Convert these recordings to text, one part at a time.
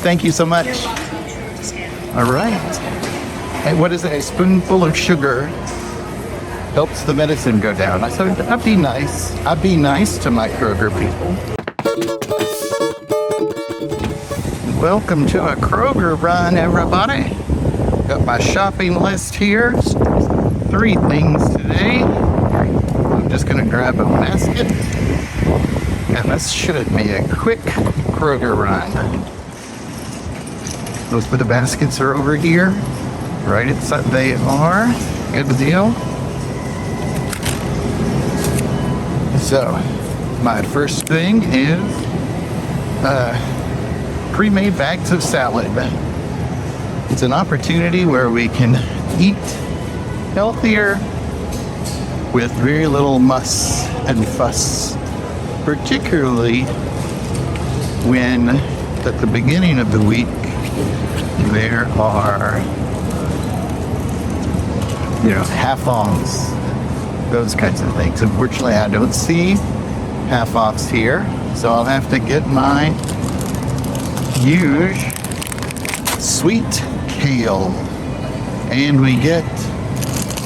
thank you so much. All right. Hey, what is it? A spoonful of sugar helps the medicine go down. I said, I'd be nice. I'd be nice to my Kroger people. Welcome to a Kroger run, everybody. Got my shopping list here. 3 things today. I'm just gonna grab a basket. And this should be a quick Kroger run. Those for the baskets are over here. Right inside they are. Good deal. So, my first thing is pre-made bags of salad. It's an opportunity where we can eat healthier with very little muss and fuss, particularly when at the beginning of the week there are, half-offs, those kinds of things. Unfortunately, I don't see half-offs here, so I'll have to get my huge sweet kale. And we get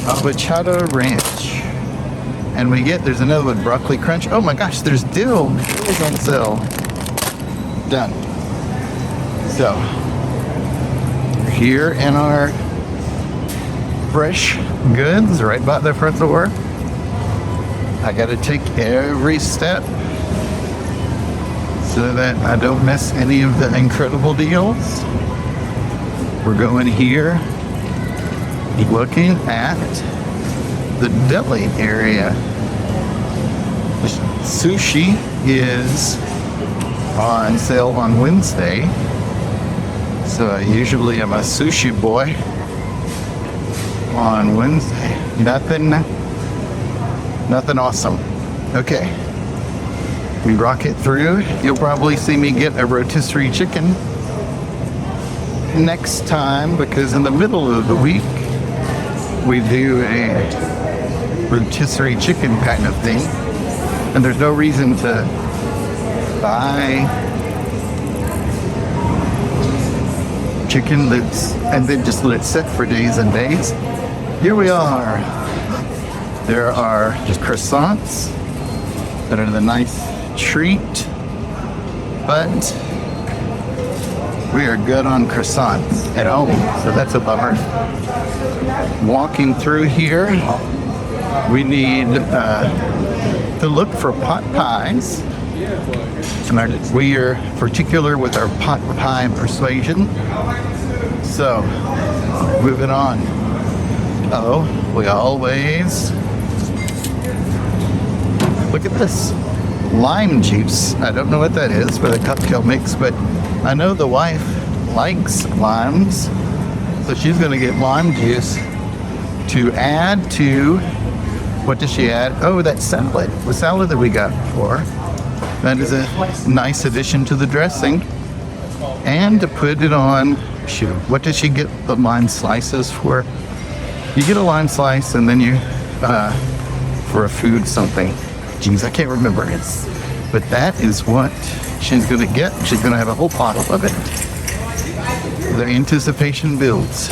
avocado ranch. And there's another one, broccoli crunch. Oh my gosh, there's dill. Dill's on sale. Done. So, here in our fresh goods right by the front door. I gotta take every step so that I don't miss any of the incredible deals. We're going here, looking at the deli area. Sushi is on sale on Wednesday, so I usually am a sushi boy on Wednesday. Nothing awesome. Okay, we rock it through. You'll probably see me get a rotisserie chicken next time, because in the middle of the week we do a rotisserie chicken kind of thing, and there's no reason to buy chicken and then just let it sit for days and days. Here we are. There are just croissants that are the nice treat, but we are good on croissants at home, so that's a bummer. Walking through here, we need to look for pot pies. We are particular with our pot pie persuasion. So, moving on. We always look at this lime juice. I don't know what that is for the cocktail mix, but I know the wife likes limes, so she's going to get lime juice to add to, what does she add? Oh, that salad. The salad that we got before. That is a nice addition to the dressing. And to put it on, what does she get the lime slices for? You get a lime slice and then you, for a food something. Geez, I can't remember it. But that is what she's going to get. She's going to have a whole bottle of it. The anticipation builds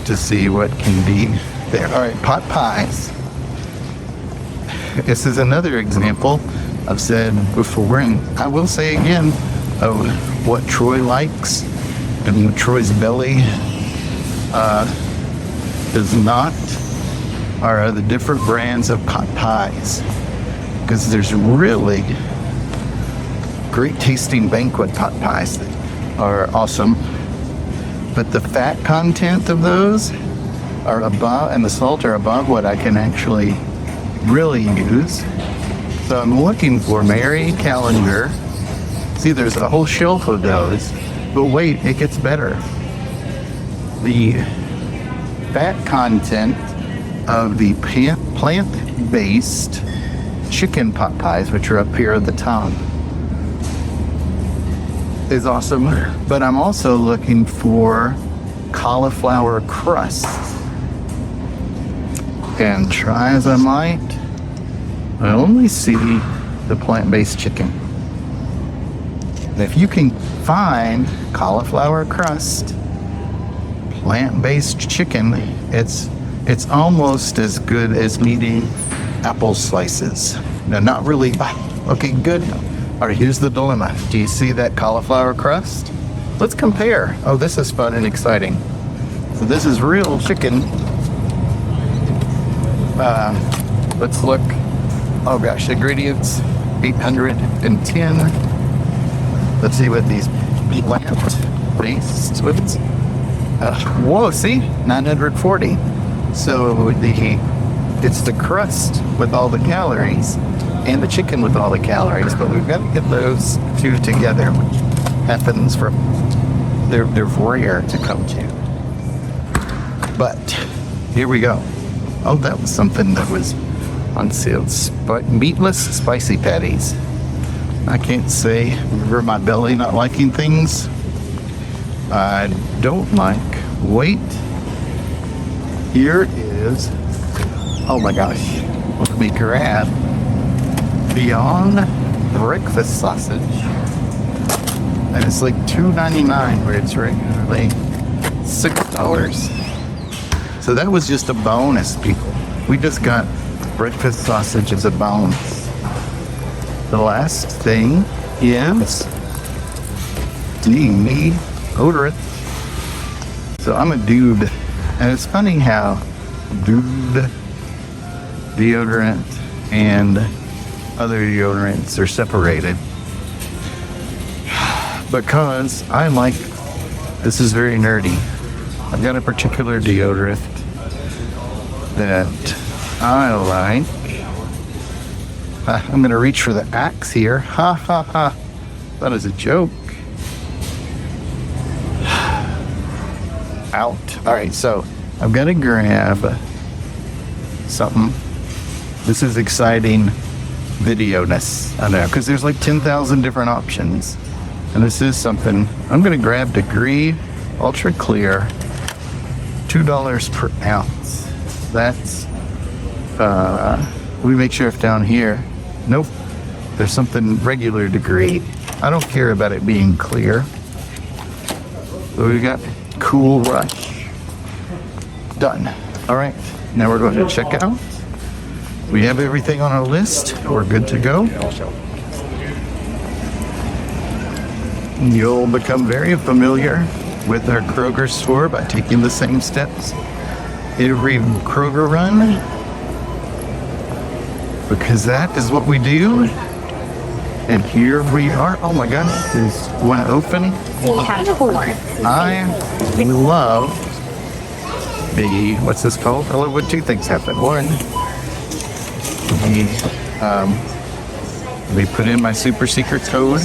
to see what can be there. All right, pot pies. This is another example I've said before, and I will say again, of what Troy likes and what Troy's belly does not are the different brands of pot pies, because there's really great tasting banquet pot pies that are awesome, but the fat content of those are above, and the salt are above what I can actually really use. So I'm looking for Mary Calendar. See, there's a whole shelf of those, but wait, it gets better. The fat content of the plant-based chicken pot pies, which are up here at the top, is awesome. But I'm also looking for cauliflower crust. And try as I might, I only see the plant-based chicken. And if you can find cauliflower crust, plant-based chicken, it's almost as good as eating apple slices. No, not really. Okay, good. All right, here's the dilemma. Do you see that cauliflower crust? Let's compare. Oh, this is fun and exciting. So this is real chicken. Let's look. Oh gosh, ingredients 810. Let's see what these plant-based ones. Whoa, see, 940. So it's the crust with all the calories and the chicken with all the calories, but we've got to get those two together, which happens from they're rare to come to. But here we go. Oh, that was something that was on sale. Meatless spicy patties. I can't say. Remember my belly not liking things I don't like. Wait. Here is, oh my gosh, let me grab Beyond Breakfast Sausage. And it's like $2.99 where it's regularly $6. So that was just a bonus, people. We just got breakfast sausage as a bonus. The last thing is deodorant. So I'm a dude. And it's funny how dude deodorant and other deodorants are separated. Because I like, this is very nerdy. I've got a particular deodorant that I like. I'm going to reach for the axe here. Ha ha ha. That is a joke. Out. All right, so I'm going to grab something. This is exciting video-ness. I know, because there's like 10,000 different options. And this is something. I'm going to grab Degree Ultra Clear, $2 per ounce. That's, we make sure if down here, nope, there's something regular Degree. I don't care about it being clear. So we got Cool Rush. Done. All right, now we're going to check out. We have everything on our list. We're good to go. You'll become very familiar with our Kroger store by taking the same steps every Kroger run, because that is what we do. And here we are. Oh my gosh, is one open? I love the, what's this called? I love when two things happen. One, we put in my super secret code.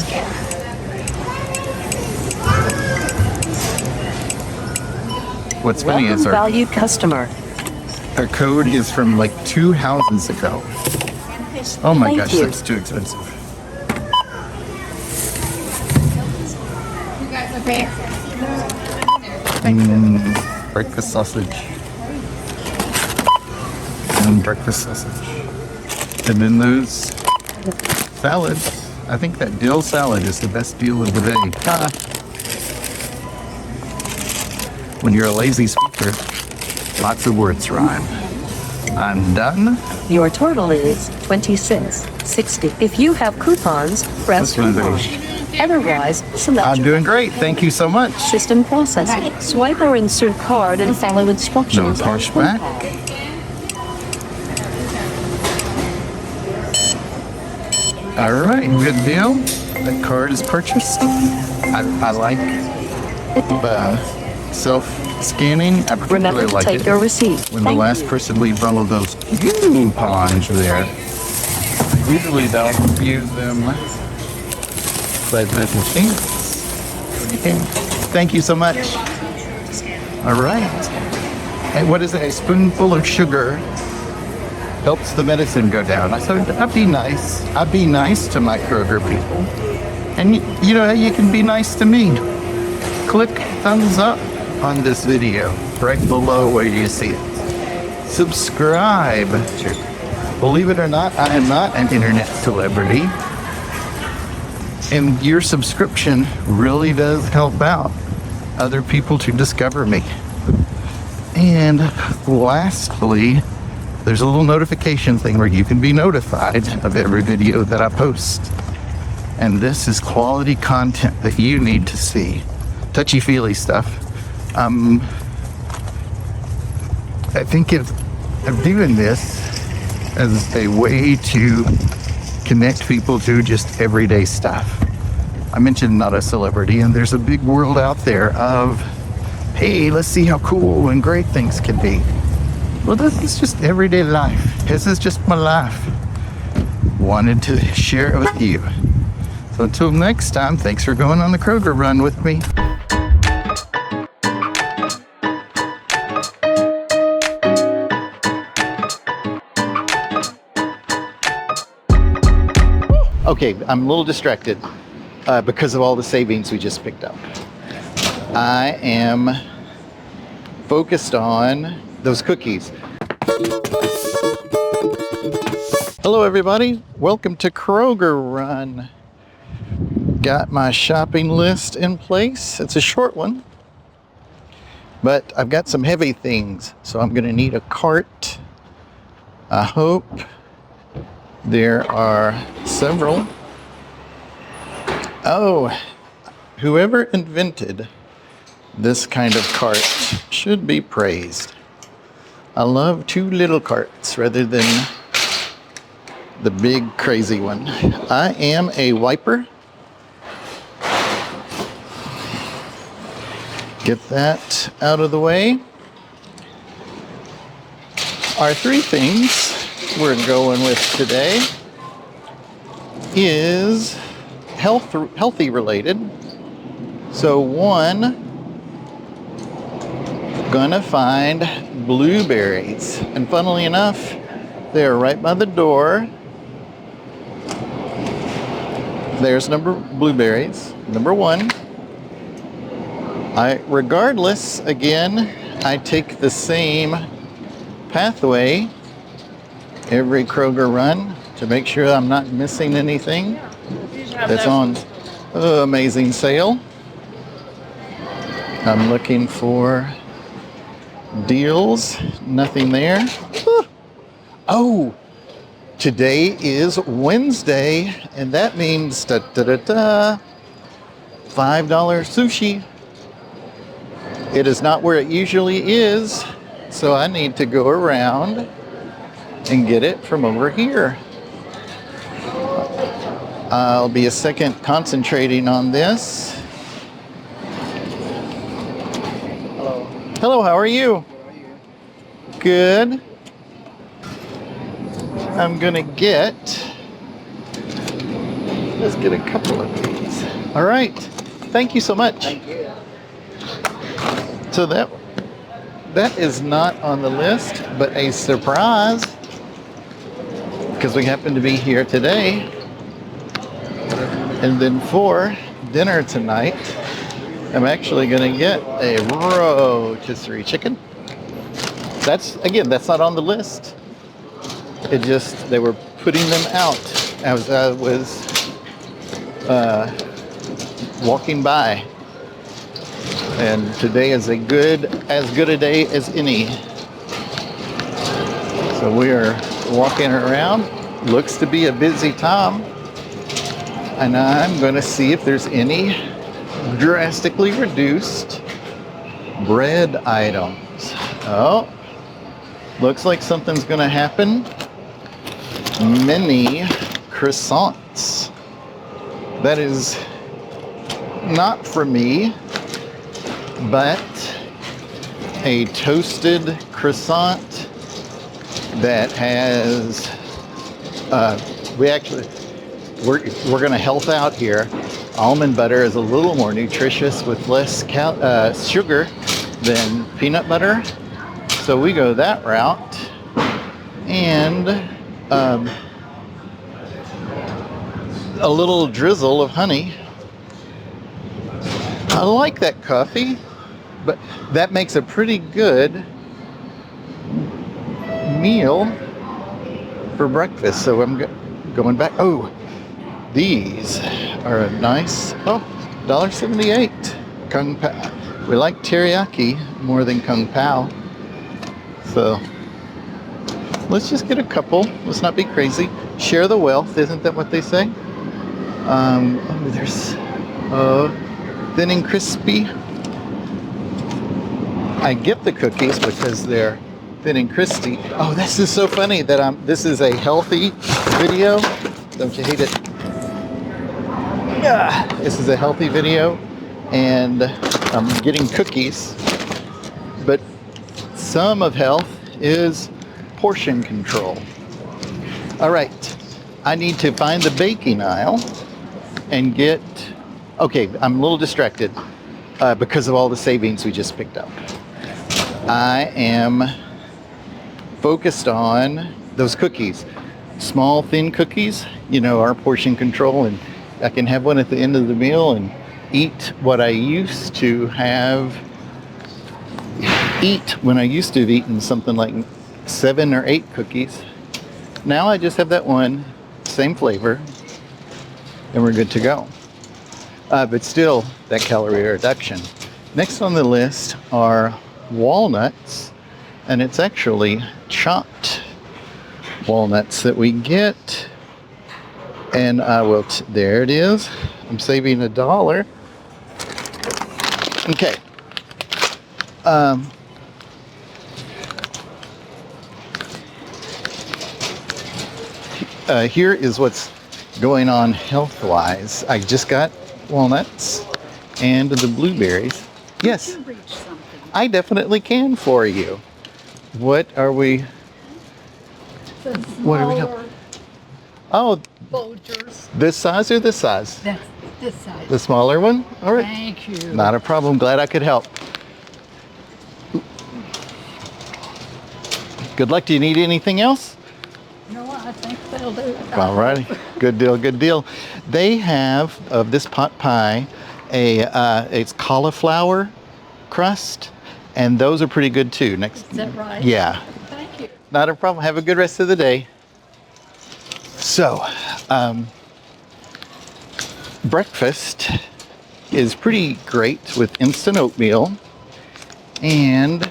What's funny is our valued customer. Our code is from like 2 houses ago. Oh my gosh, that's too expensive. Breakfast sausage. And breakfast sausage. And then those salads. I think that dill salad is the best deal of the day. When you're a lazy speaker, lots of words rhyme. I'm done. Your total is $26.60. If you have coupons, press 1. Otherwise, select. I'm doing great. Thank you so much. System processing. Swipe or insert card and follow No instructions. pushback. All right, good deal. That card is purchased. I like self-scanning. I particularly Remember to like take it your receipt. when the last person leaves all of those coupons there. I usually don't use them, but that's a chance. Thank you so much. All right. And what is it? A spoonful of sugar helps the medicine go down. I said, I'd be nice. I'd be nice to my Kroger people. And you know, you can be nice to me. Click thumbs up on this video right below where you see it. Subscribe. Believe it or not, I am not an internet celebrity. And your subscription really does help out other people to discover me. And lastly, there's a little notification thing where you can be notified of every video that I post. And this is quality content that you need to see. Touchy-feely stuff. I think I'm doing this as a way to connect people to just everyday stuff. I mentioned not a celebrity, and there's a big world out there of, hey, let's see how cool and great things can be. Well, this is just everyday life. This is just my life. Wanted to share it with you. So until next time, thanks for going on the Kroger Run with me. Okay, I'm a little distracted because of all the savings we just picked up. I am focused on those cookies. Hello everybody, welcome to Kroger Run. Got my shopping list in place. It's a short one, but I've got some heavy things, so I'm gonna need a cart. I hope there are several. Oh, whoever invented this kind of cart should be praised. I love 2 little carts rather than the big crazy one. I am a wiper. Get that out of the way. Our 3 things we're going with today is healthy related. So 1, gonna find blueberries, and funnily enough, they're right by the door. There's blueberries, number 1. Regardless, again, I take the same pathway every Kroger run to make sure I'm not missing anything that's on amazing sale. I'm looking for deals, nothing there. Oh, today is Wednesday, and that means $5 sushi. It is not where it usually is, so I need to go around and get it from over here. I'll be a second concentrating on this. Hello. Hello, how are you? Good. I'm gonna let's get a couple of these. All right, thank you so much. Thank you. So that is not on the list, but a surprise, because we happen to be here today. And then for dinner tonight, I'm actually gonna get a rotisserie chicken. That's not on the list. They were putting them out as I was walking by. And today is as good a day as any. So we are walking around. Looks to be a busy time. And I'm going to see if there's any drastically reduced bread items. Oh, looks like something's going to happen. Mini croissants. That is not for me, but a toasted croissant that has we're going to health out here. Almond butter is a little more nutritious with less sugar than peanut butter, so we go that route. And a little drizzle of honey. I like that coffee, but that makes a pretty good meal for breakfast. So I'm going back. Oh, these are a nice, oh, $1.78. Kung Pao. We like teriyaki more than Kung Pao. So let's just get a couple. Let's not be crazy. Share the wealth, isn't that what they say? Oh, there's thin and crispy. I get the cookies because they're thin and crispy. Oh, this is so funny that this is a healthy video. Don't you hate it? Yeah, this is a healthy video, and I'm getting cookies, but some of health is portion control. All right, I need to find the baking aisle and get, okay, I'm a little distracted because of all the savings we just picked up. I am focused on those cookies, small thin cookies, you know, our portion control, and I can have one at the end of the meal and eat what I used to eat when I used to have eaten something like 7 or 8 cookies. Now I just have that one, same flavor, and we're good to go. But still, that calorie reduction. Next on the list are walnuts, and it's actually chopped walnuts that we get. And I will, there it is. I'm saving $1. Okay. Here is what's going on health-wise. I just got walnuts and the blueberries. Yes, I definitely can for you. What are we? What are we? Oh, Folgers. this size or this size? That's this size. The smaller one? All right. Thank you. Not a problem. Glad I could help. Good luck. Do you need anything else? No, I think they'll do it. All righty. Good deal. Good deal. They have of this pot pie it's cauliflower crust, and those are pretty good too. Next. Is that right? Yeah. Thank you. Not a problem. Have a good rest of the day. So, breakfast is pretty great with instant oatmeal and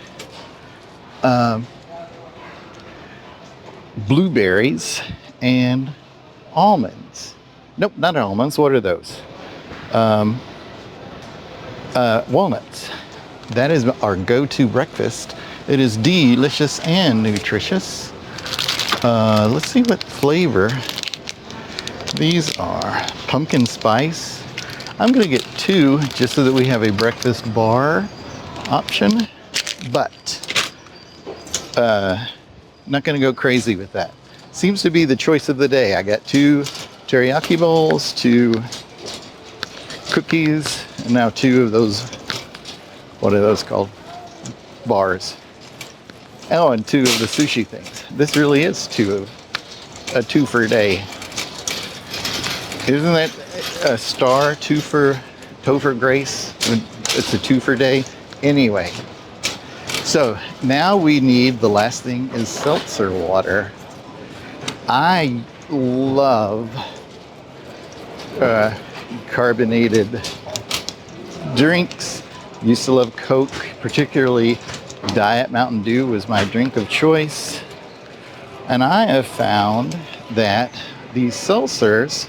blueberries and almonds. Nope, not almonds. What are those? Walnuts. That is our go-to breakfast. It is delicious and nutritious. Let's see what flavor these are. Pumpkin spice. I'm gonna get 2 just so that we have a breakfast bar option, but not gonna go crazy with that. Seems to be the choice of the day. I got 2 teriyaki bowls, 2 cookies, and now 2 of those, what are those called? Bars. Oh, and 2 of the sushi things. This really is 2 for a day. Isn't that a star? 2 for Topher Grace? It's a 2 for day. Anyway, so now we need, the last thing is seltzer water. I love carbonated drinks. Used to love Coke, particularly Diet Mountain Dew was my drink of choice. And I have found that these seltzers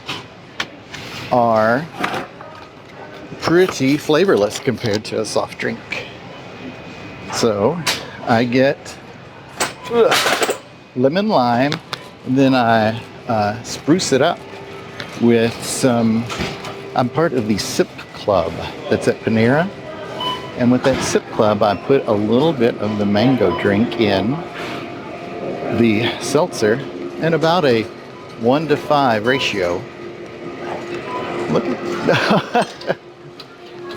are pretty flavorless compared to a soft drink. So I get lemon lime, and then I spruce it up with some, I'm part of the Sip Club that's at Panera. And with that Sip Club, I put a little bit of the mango drink in the seltzer and about a 1-to-5 ratio. Look,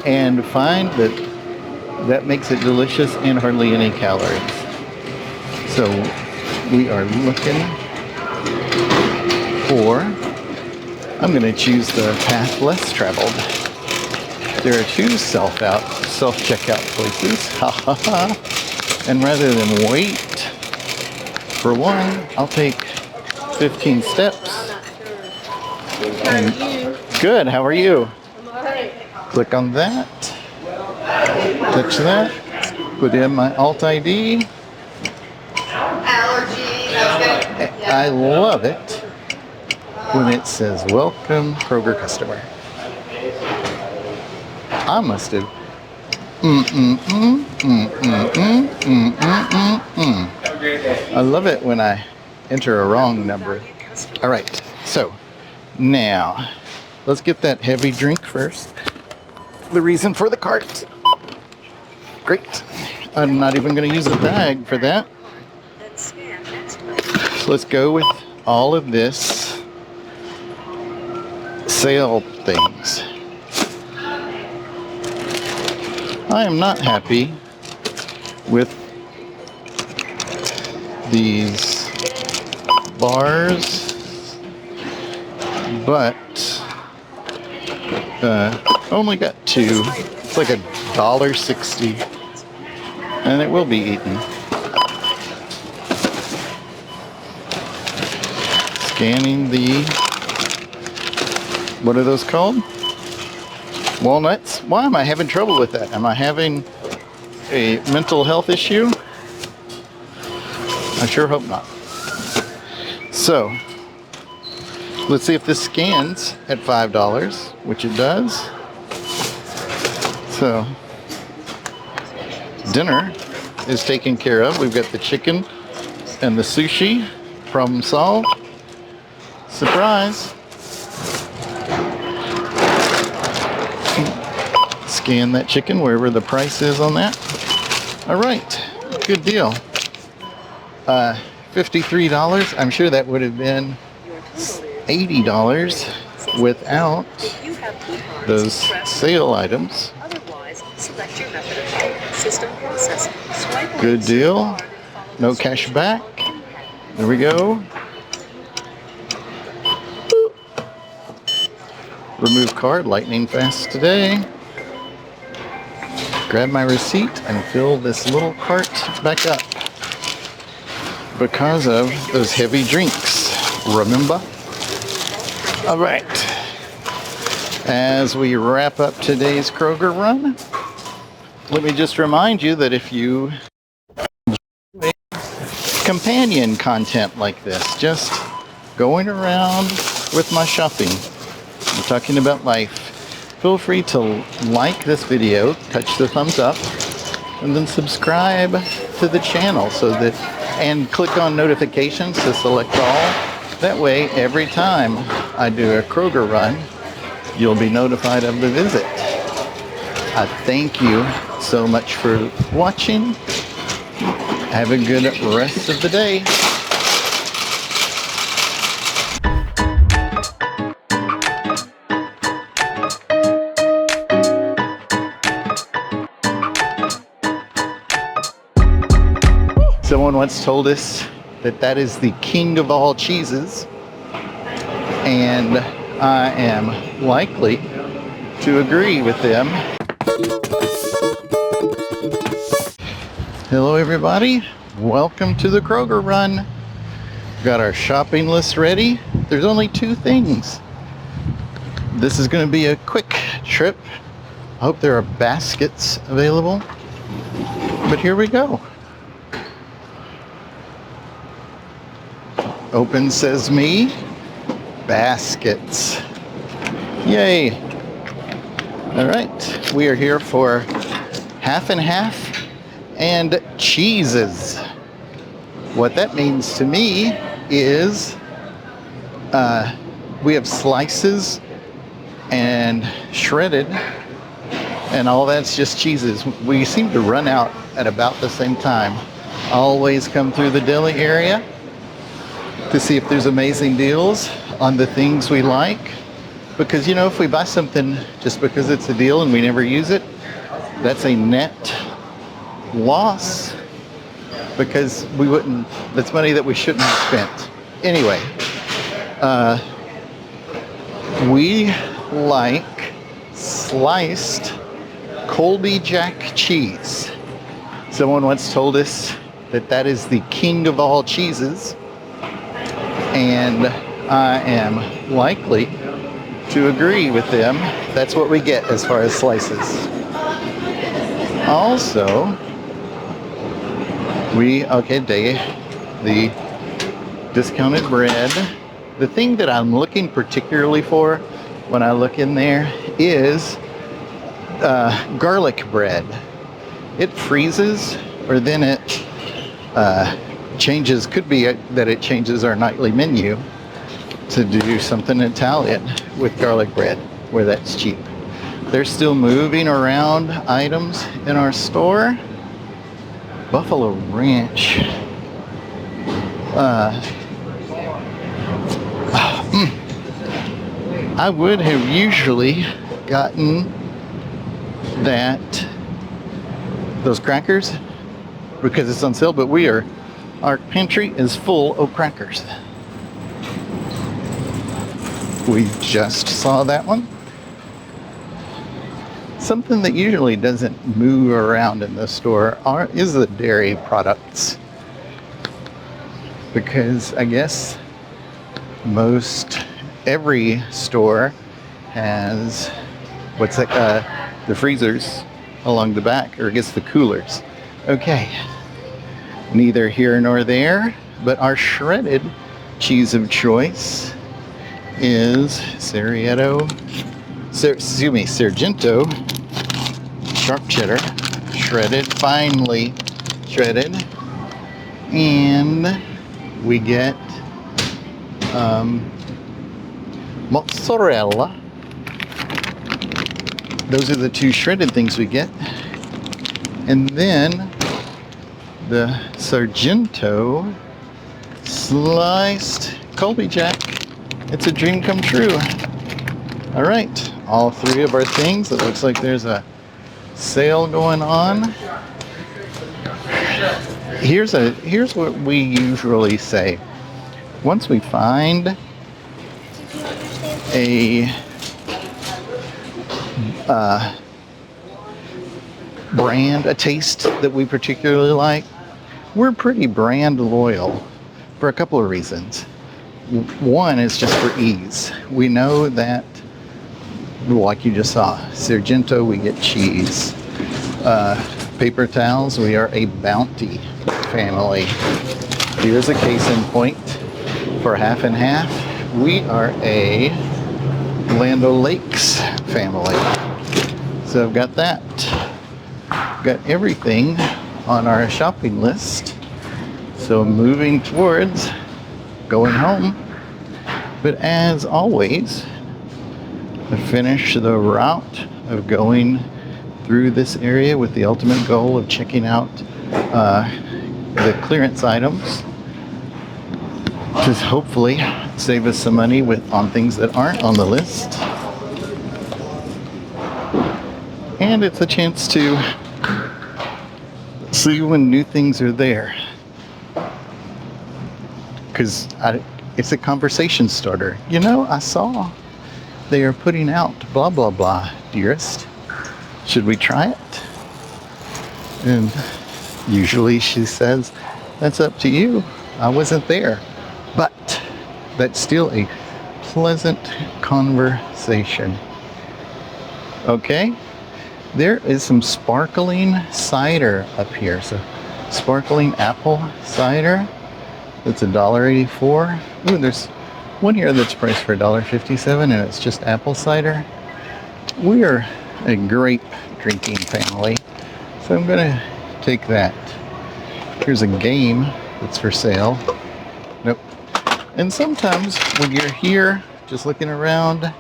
and find that makes it delicious and hardly any calories. So we are looking for, I'm going to choose the path less traveled. There are 2 self-checkout places. And rather than wait for one, I'll take 15 steps and Good, how are you? Click on that. Touch that. Put in my alt ID. I love it when it says welcome Kroger customer. I must have. I love it when I enter a wrong number. All right, so now let's get that heavy drink first. The reason for the cart. Great. I'm not even going to use a bag for that. So let's go with all of this sale things. I am not happy with these bars, but only got two. It's like $1.60, and it will be eaten. Scanning the, what are those called? Walnuts? Why am I having trouble with that? Am I having a mental health issue? I sure hope not. So, let's see if this scans at $5, which it does. So, dinner is taken care of. We've got the chicken and the sushi. Problem solved. Surprise. Scan that chicken wherever the price is on that. All right, good deal. $53. I'm sure that would have been $80 without those sale items. Good deal. No cash back. There we go. Boop. Remove card, lightning fast today. Grab my receipt and fill this little cart back up because of those heavy drinks, remember? All right, as we wrap up today's Kroger run, let me just remind you that if you enjoy companion content like this, just going around with my shopping, I'm talking about life, feel free to like this video, touch the thumbs up, and then subscribe to the channel and click on notifications to select all. That way, every time I do a Kroger run, you'll be notified of the visit. I thank you so much for watching. Have a good rest of the day. Someone once told us that that is the king of all cheeses, and I am likely to agree with them. Hello everybody, welcome to the Kroger run. Got our shopping list ready. There's only two things. This is going to be a quick trip. I hope there are baskets available, but here we go. Open says me, baskets. Yay. All right, we are here for half and half and cheeses. What that means to me is we have slices and shredded, and all that's just cheeses. We seem to run out at about the same time. Always come through the deli area to see if there's amazing deals on the things we like. Because, you know, if we buy something just because it's a deal and we never use it, that's a net loss, because that's money that we shouldn't have spent. Anyway, we like sliced Colby Jack cheese. Someone once told us that that is the king of all cheeses, and I am likely to agree with them. That's what we get as far as slices. Also, the discounted bread. The thing that I'm looking particularly for when I look in there is garlic bread. It freezes, or then it changes. Could be that it changes our nightly menu to do something Italian with garlic bread, where that's cheap. They're still moving around items in our store. Buffalo Ranch. I would have usually gotten those crackers because it's on sale, but our pantry is full of crackers. We just saw that one. Something that usually doesn't move around in the store is the dairy products. Because I guess every store has the freezers along the back, or I guess the coolers. Okay, neither here nor there, but our shredded cheese of choice is Sargento sharp cheddar, finely shredded, and we get mozzarella. Those are the two shredded things we get. And then the Sargento sliced Colby Jack. It's a dream come true. All right, all three of our things. It looks like there's a sale going on. Here's what we usually say. Once we find a brand, a taste that we particularly like, we're pretty brand loyal for a couple of reasons. One is just for ease. We know that, like you just saw, Sargento, we get cheese. Paper towels, we are a Bounty family. Here's a case in point for half and half. We are a Land O'Lakes family. So I've got that. Got everything on our shopping list. So moving towards going home. But as always, I finish the route of going through this area with the ultimate goal of checking out the clearance items to hopefully save us some money on things that aren't on the list. And it's a chance to see when new things are there. Because it's a conversation starter. You know, I saw they are putting out blah, blah, blah, dearest. Should we try it? And usually she says, that's up to you. I wasn't there. But that's still a pleasant conversation. Okay? There is some sparkling cider up here. So sparkling apple cider. That's $1.84. Ooh, there's one here that's priced for $1.57 and it's just apple cider. We are a grape drinking family. So I'm gonna take that. Here's a game that's for sale. Nope. And sometimes when you're here just looking around,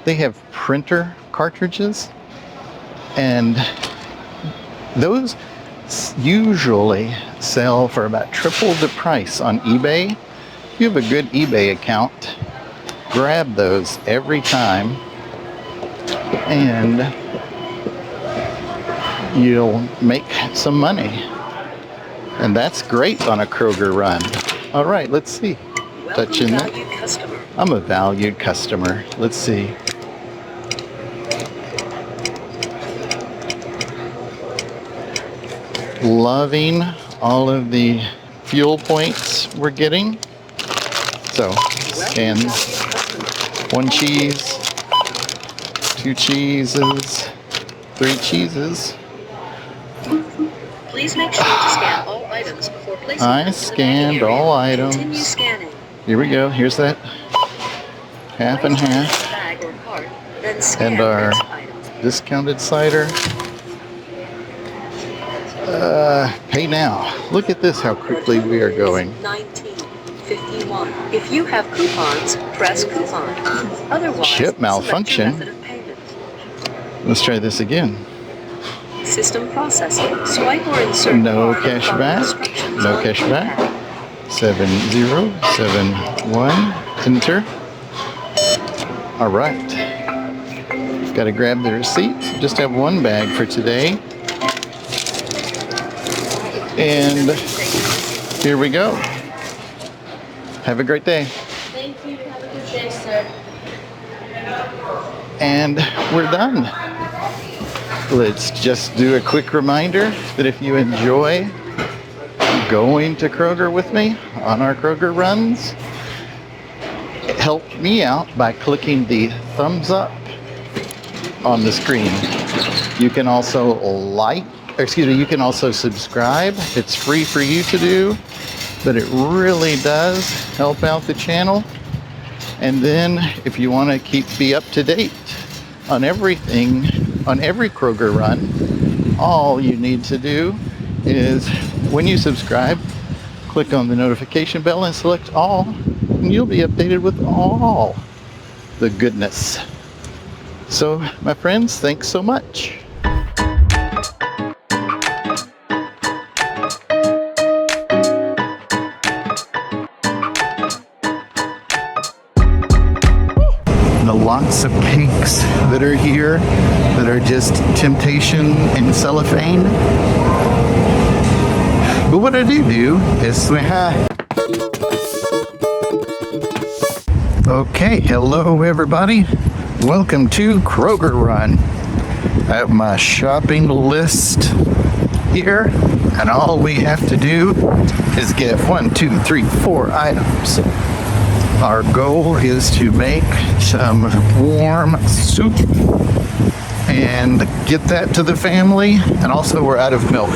they have printer cartridges, and those usually sell for about triple the price on eBay. If you have a good eBay account, grab those every time and you'll make some money. And that's great on a Kroger run. All right, let's see. Touch in that. I'm a valued customer. Let's see. Loving all of the fuel points we're getting. So, scan one cheese, 2 cheeses, 3 cheeses. Please make sure to scan all items before placing I them in the scanned bagging all area. items. Continue scanning. Here we go. Here's that half and Place half. the bag or cart, then scan And our next item. discounted cider. Pay now. Look at this, how quickly we are going. 1951. If you have coupons, press coupon. Otherwise, Ship malfunction. select your method of payment. Let's try this again. System processing. Swipe or insert No card and cash follow back. instructions No on cash the back. keypad. 7071. Enter. All right. Got to grab the receipt. Just have one bag for today. And here we go. Have a great day. Thank you. Have a good day, sir. And we're done. Let's just do a quick reminder that if you enjoy going to Kroger with me on our Kroger runs, help me out by clicking the thumbs up on the screen. You can also you can also subscribe. It's free for you to do, but it really does help out the channel. And then if you want to be up to date on everything, on every Kroger run, all you need to do is when you subscribe, click on the notification bell and select all, and you'll be updated with all the goodness. So, my friends, thanks so much. The lots of cakes that are here that are just temptation and cellophane. But what I do is okay, hello everybody. Welcome to Kroger Run. I have my shopping list here, and all we have to do is get 1, 2, 3, 4 items. Our goal is to make some warm soup and get that to the family, and also we're out of milk.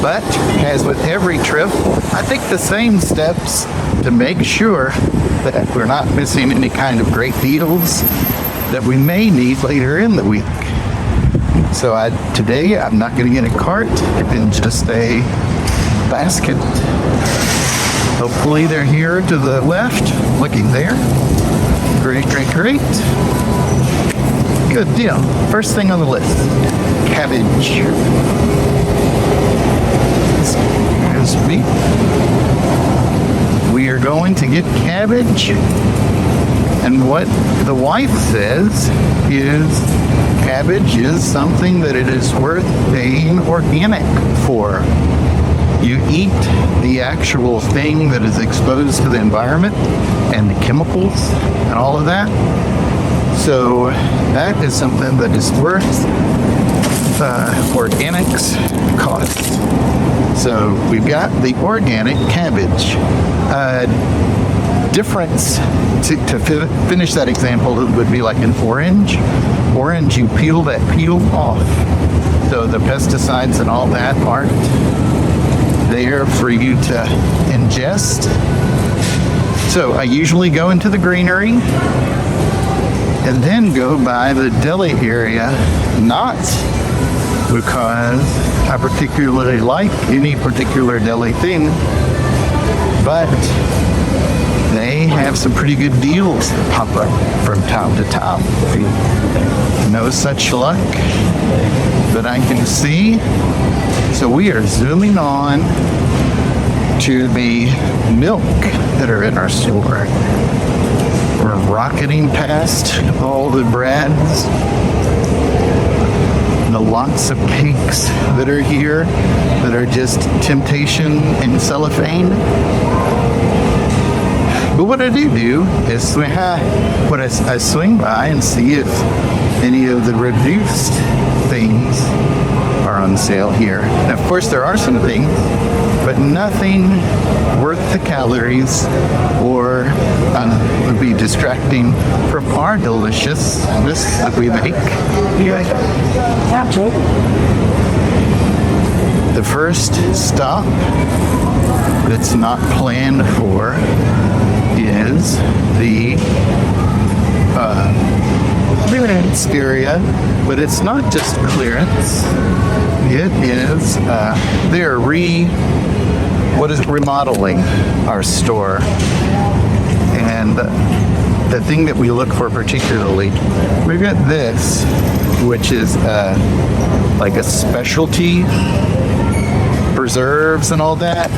But as with every trip, I take the same steps to make sure that we're not missing any kind of great deals that we may need later in the week. So today I'm not going to get a cart and just a basket. Hopefully they're here to the left, looking there. Great, great, great. Good deal. First thing on the list, cabbage. Excuse me. We are going to get cabbage. And what the wife says is cabbage is something that it is worth paying organic for. You eat the actual thing that is exposed to the environment and the chemicals and all of that. So that is something that is worth organics cost. So we've got the organic cabbage. Difference to finish that example, it would be like an orange. Orange, you peel that peel off. So the pesticides and all that aren't there for you to ingest. So I usually go into the greenery and then go by the deli area, not because I particularly like any particular deli thing, but they have some pretty good deals that pop up from time to time. No such luck that I can see. So we are zooming on to the milk that are in our store. We're rocketing past all the breads, the lots of cakes that are here that are just temptation and cellophane. But what I do is I swing by and see if any of the reduced things are on sale here. And of course, there are some things, but nothing worth the calories or would be distracting from our deliciousness that we make. The first stop that's not planned for is the clearance area, but it's not just clearance. It is they're remodeling our store, and the thing that we look for particularly, we've got this, which is like a specialty preserves and all that.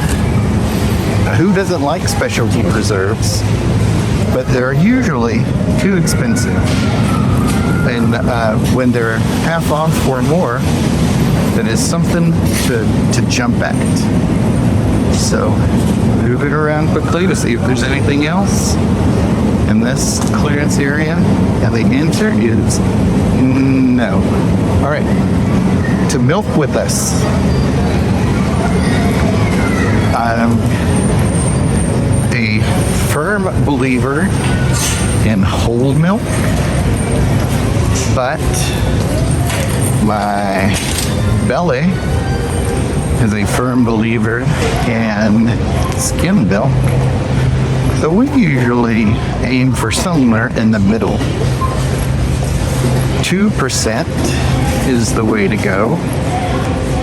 Who doesn't like specialty preserves? But they're usually too expensive. And when they're half off or more, that is something to jump at. So move it around quickly to see if there's anything else in this clearance area. And the answer is no. All right, to milk with us. I'm a firm believer in whole milk, but my belly is a firm believer in skim milk. So we usually aim for somewhere in the middle. 2% is the way to go.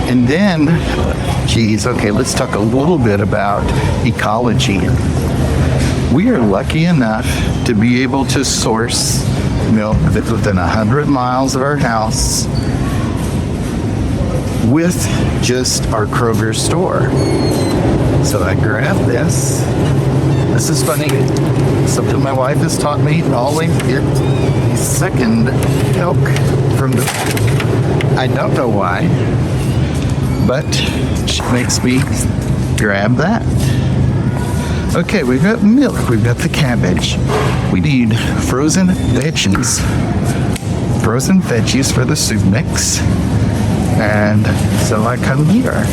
And then, okay, let's talk a little bit about ecology. We are lucky enough to be able to source milk that's within 100 miles of our house with just our Kroger store. So I grabbed this. This is funny. Something my wife has taught me, always get a second milk from the... I don't know why, but she makes me grab that. Okay, we've got milk, we've got the cabbage. We need frozen veggies. Frozen veggies for the soup mix. And so I come here.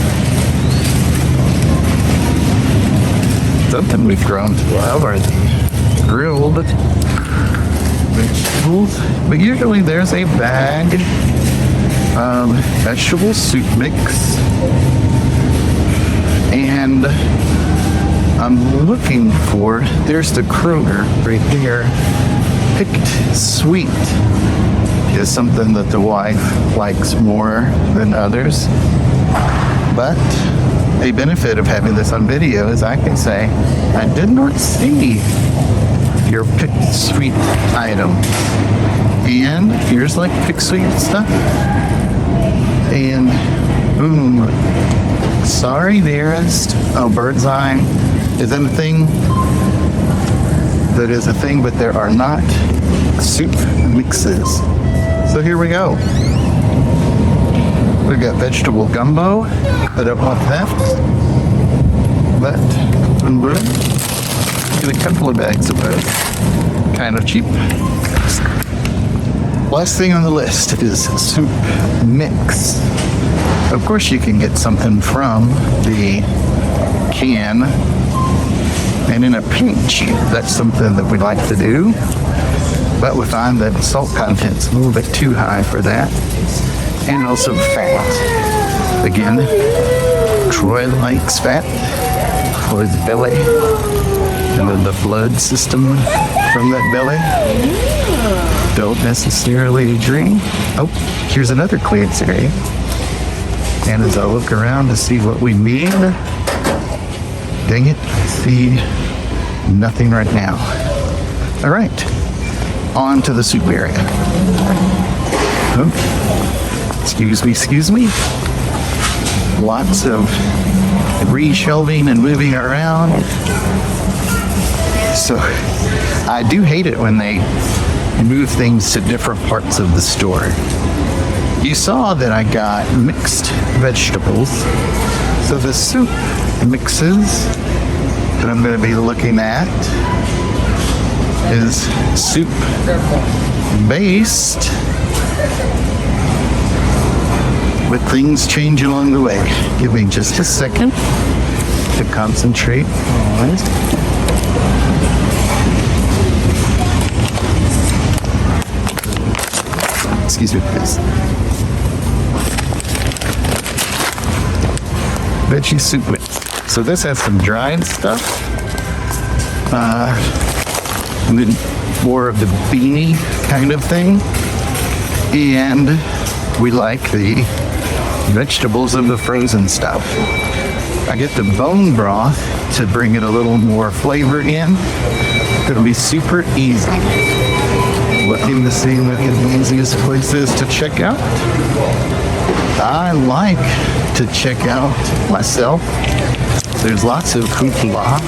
Something we've grown to love are the grilled vegetables. But usually there's a bag of vegetable soup mix. And I'm looking for, there's the Kroger right there. Picked sweet is something that the wife likes more than others. But a benefit of having this on video is I can say, I did not see your picked sweet item. And here's like picked sweet stuff. And boom. Sorry, dearest. Oh, bird's eye. Is that a thing? That is a thing, but there are not soup mixes. So here we go. We've got vegetable gumbo. I don't want that. But get a couple of bags of those. Kind of cheap. Last thing on the list is soup mix. Of course, you can get something from the can. And in a pinch, that's something that we like to do. But we find that salt content's a little bit too high for that. And also fat. Again, Troy likes fat for his belly. And then the blood system from that belly. Don't necessarily drink. Oh, here's another clearance area. And as I look around to see what we need, dang it, see nothing right now. All right, on to the soup area. Oh, excuse me. Lots of re-shelving and moving around. So I do hate it when they move things to different parts of the store. You saw that I got mixed vegetables. So the soup mixes that I'm going to be looking at is soup based But things change along the way. Give me just a second to concentrate on. Excuse me, please. Veggie soup mix. So this has some dried stuff. And then more of the beanie kind of thing. And we like the vegetables of the frozen stuff. I get the bone broth to bring it a little more flavor in. It'll be super easy. Looking to see what the easiest places to check out. I like to check out myself. There's lots of hoopla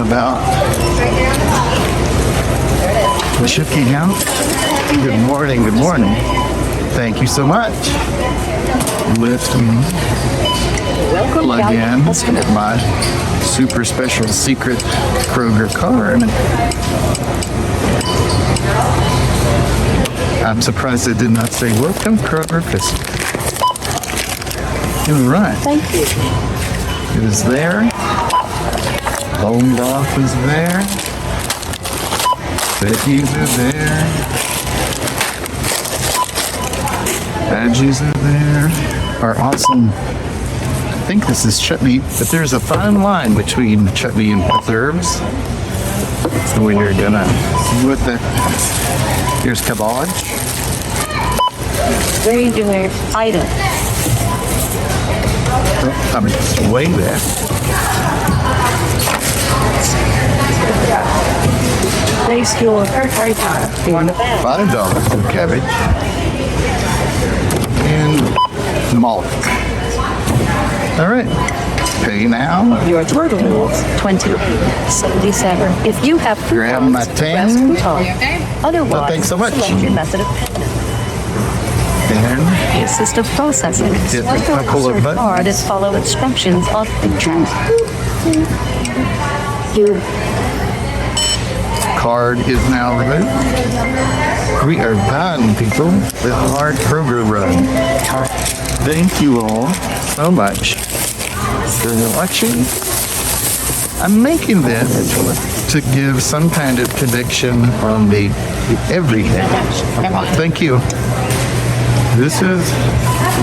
about checking out. Good morning, good morning. Thank you so much. Let me plug in my super special secret Kroger card. I'm surprised it did not say welcome Kroger Fist. All right. Thank you. It is there. Bone broth is there. Veggies are there. Veggies are there. Our awesome, I think this is chutney, but there's a fine line between chutney and preserves. So we are gonna see what the, here's cabbage. Regular item. Oh, I'm just way there. Place your $5 $5 for cabbage. And malt. All right. Pay now. Your total is $20.77. If you have Grab my coupons, tan. press coupon. Otherwise, Well, thanks so much. select your method of payment. And The assistive processing. Hit a couple of Insert buttons. card and follow instructions on picture. card is now removed. We are done, people, with our Kroger run. Thank you all so much for watching. I'm making this to give some kind of connection on the everything. Thank you. This is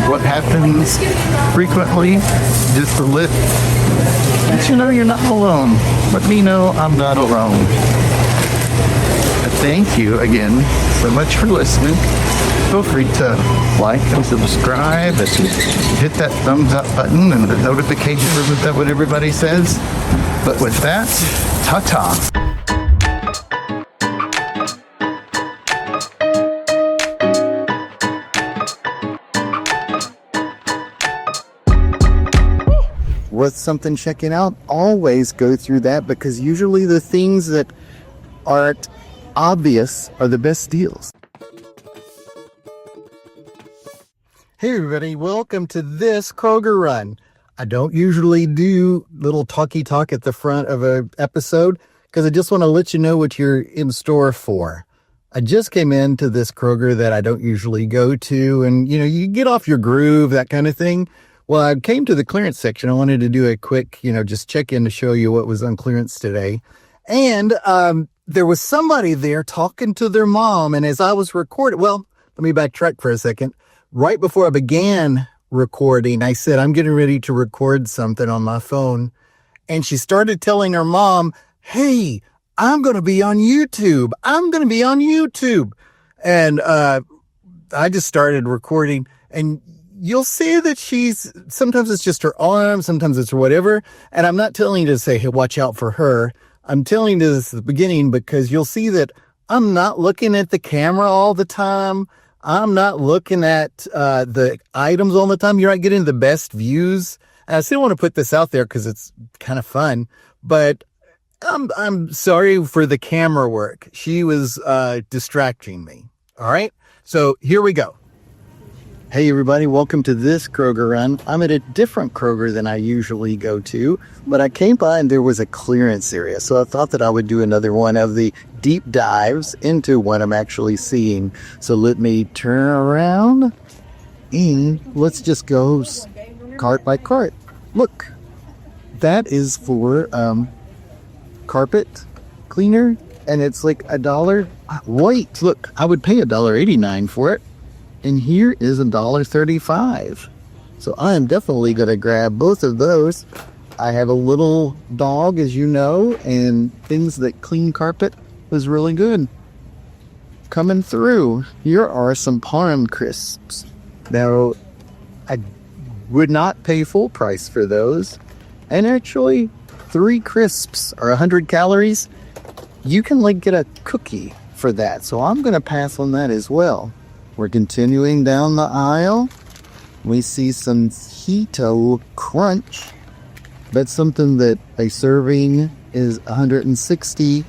what happens frequently, just to let you know you're not alone. Let me know I'm not alone. Thank you again so much for listening. Feel free to like and subscribe and hit that thumbs up button and the notification that what everybody says. But with that, ta-ta. What's something checking out? Always go through that, because usually the things that aren't obvious are the best deals. Hey everybody, welcome to this Kroger Run. I don't usually do little talky talk at the front of an episode because I just want to let you know what you're in store for. I just came into this Kroger that I don't usually go to, and you get off your groove, that kind of thing. Well, I came to the clearance section. I wanted to do a quick, just check in to show you what was on clearance today. And there was somebody there talking to their mom. And as I was recording, well, let me backtrack for a second. Right before I began recording, I said, I'm getting ready to record something on my phone. And she started telling her mom, hey, I'm going to be on YouTube. I'm going to be on YouTube. And I just started recording, and you'll see that sometimes it's just her arm, sometimes it's whatever. And I'm not telling you to say, hey, watch out for her. I'm telling you this at the beginning because you'll see that I'm not looking at the camera all the time. I'm not looking at the items all the time. You're not getting the best views. And I still want to put this out there because it's kind of fun, but I'm sorry for the camera work. She was distracting me. All right. So here we go. Hey everybody, welcome to this Kroger Run. I'm at a different Kroger than I usually go to, but I came by and there was a clearance area. So I thought that I would do another one of the deep dives into what I'm actually seeing. So let me turn around. And let's just go cart by cart. Look, that is for carpet cleaner, and it's like $1. Wait, look, I would pay $1.89 for it, and here is $1.35. So I am definitely gonna grab both of those. I have a little dog, as you know, and things that clean carpet was really good. Coming through, here are some Parm crisps. Now, I would not pay full price for those. And actually, 3 crisps are 100 calories. You can like get a cookie for that. So I'm going to pass on that as well. We're continuing down the aisle. We see some keto crunch. That's something that a serving is 160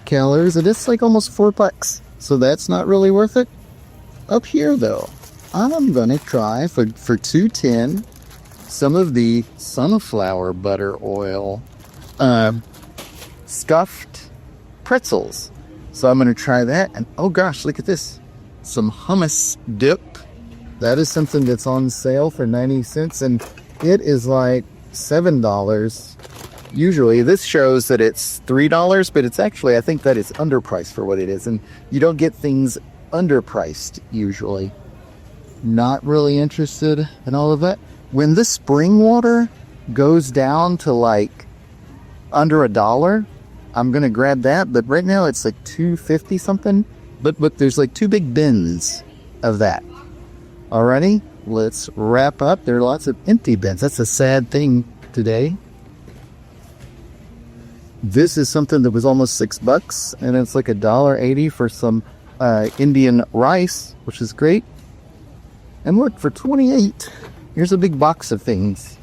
calories. And it's like almost $4. So that's not really worth it. Up here though, I'm gonna try for $2.10 some of the sunflower butter oil stuffed pretzels. So I'm gonna try that, and oh gosh, look at this, some hummus dip. That is something that's on sale for 90 cents, and it is like $7. Usually this shows that it's $3, but it's actually, I think that it's underpriced for what it is, and you don't get things underpriced usually. Not really interested in all of that. When the spring water goes down to like under $1, I'm gonna grab that, but right now it's like $2.50 something. But there's like 2 big bins of that. Alrighty, let's wrap up. There are lots of empty bins. That's a sad thing today. This is something that was almost $6, and it's like $1.80 for some Indian rice, which is great. And look, for $28, here's a big box of things.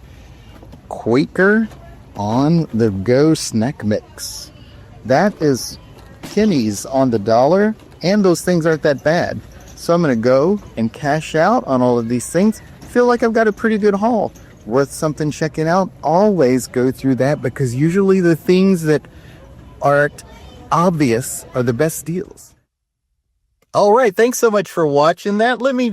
Quaker on the go snack mix. That is pennies on the dollar, and those things aren't that bad. So I'm gonna go and cash out on all of these things. Feel like I've got a pretty good haul. Worth something checking out. Always go through that, because usually the things that aren't obvious are the best deals. All right, thanks so much for watching that. Let me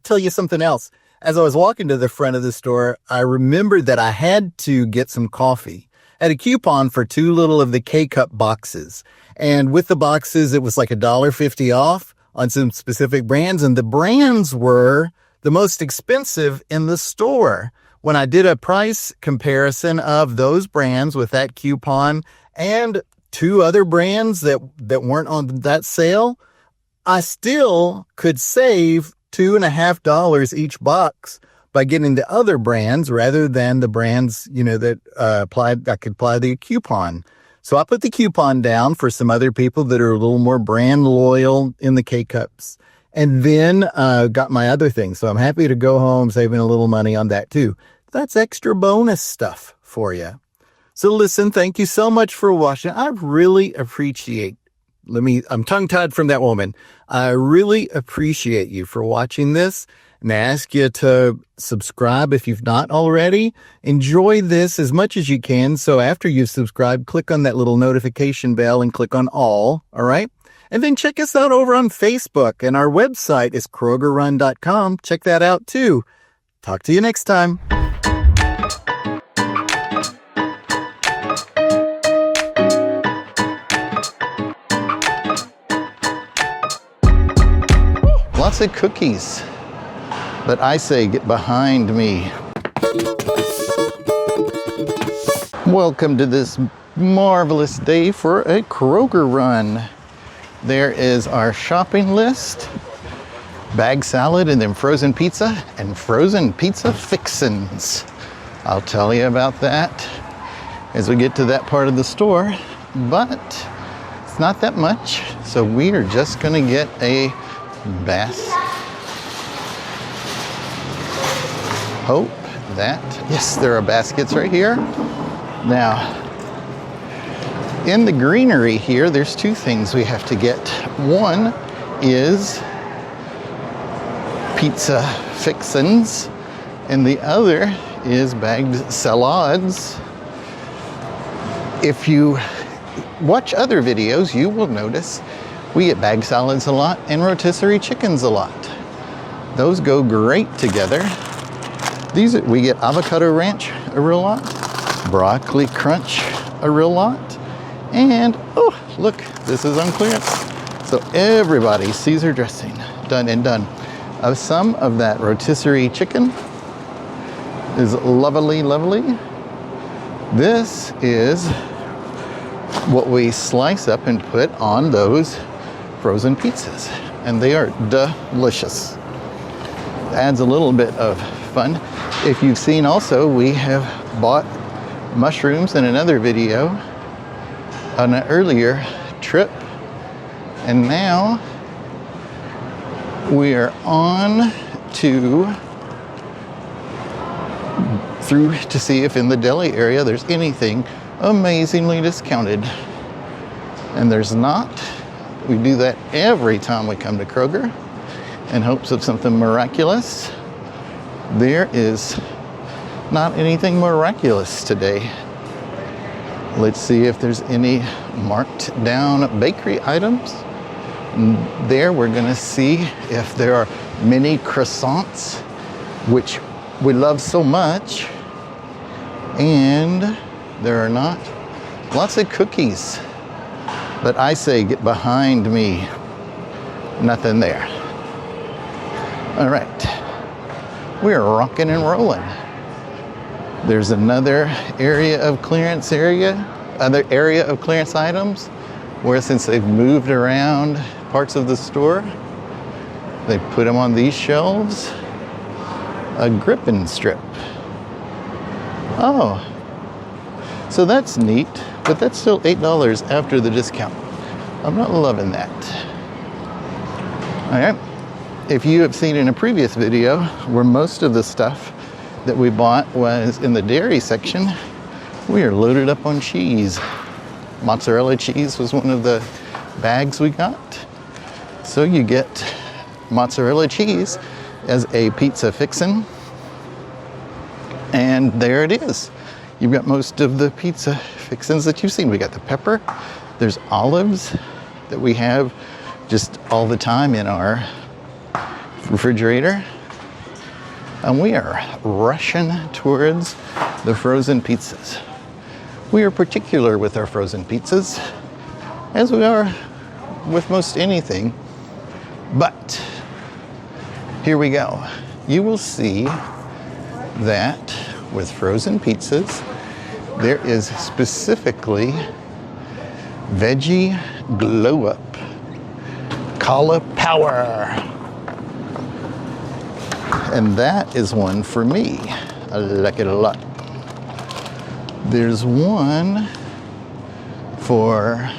tell you something else. As I was walking to the front of the store, I remembered that I had to get some coffee. I had a coupon for 2 little of the K-Cup boxes. And with the boxes, it was like $1.50 off on some specific brands. And the brands were the most expensive in the store. When I did a price comparison of those brands with that coupon and 2 other brands that weren't on that sale, I still could save $2.50 each box by getting the other brands rather than the brands, that I could apply the coupon. So I put the coupon down for some other people that are a little more brand loyal in the K-Cups, and then got my other things. So I'm happy to go home saving a little money on that too. That's extra bonus stuff for you. So listen, thank you so much for watching. I really appreciate, I'm tongue-tied from that woman. I really appreciate you for watching this, and I ask you to subscribe if you've not already. Enjoy this as much as you can. So after you've subscribed, click on that little notification bell and click on all right? And then check us out over on Facebook, and our website is KROGERRUN.com. Check that out too. Talk to you next time. Lots of cookies, but I say get behind me. Welcome to this marvelous day for a Kroger run. There is our shopping list, bag salad, and then frozen pizza and frozen pizza fixins. I'll tell you about that as we get to that part of the store, but it's not that much, so we are just gonna get a hope that, yes, there are baskets right here. Now, in the greenery here, there's 2 things we have to get. One is pizza fixins, and the other is bagged salads. If you watch other videos, you will notice we get bagged salads a lot and rotisserie chickens a lot. Those go great together. We get avocado ranch a real lot, broccoli crunch a real lot, and oh, look, this is on clearance. So everybody, Caesar dressing, done and done. Some of that rotisserie chicken is lovely, lovely. This is what we slice up and put on those frozen pizzas, and they are delicious. Adds a little bit of fun. If you've seen also, we have bought mushrooms in another video on an earlier trip, and now we are on through to see if in the deli area there's anything amazingly discounted, and there's not. We do that every time we come to Kroger in hopes of something miraculous. There is not anything miraculous today. Let's see if there's any marked down bakery items. There we're gonna see if there are mini croissants, which we love so much, and there are not. Lots of cookies, but I say get behind me. Nothing there. All right, we are rocking and rolling. There's another area of clearance items where, since they've moved around parts of the store, they put them on these shelves. A gripping strip. Oh, so that's neat, but that's still $8 after the discount. I'm not loving that. All right, if you have seen in a previous video where most of the stuff that we bought was in the dairy section, we are loaded up on cheese. Mozzarella cheese was one of the bags we got. So you get mozzarella cheese as a pizza fixin', and there it is. You've got most of the pizza fixins that you've seen. We got the pepper, there's olives that we have just all the time in our refrigerator, and we are rushing towards the frozen pizzas. We are particular with our frozen pizzas, as we are with most anything, but here we go. You will see that with frozen pizzas, there is specifically veggie glow up cauliflower, and that is one for me. I like it a lot. There's one for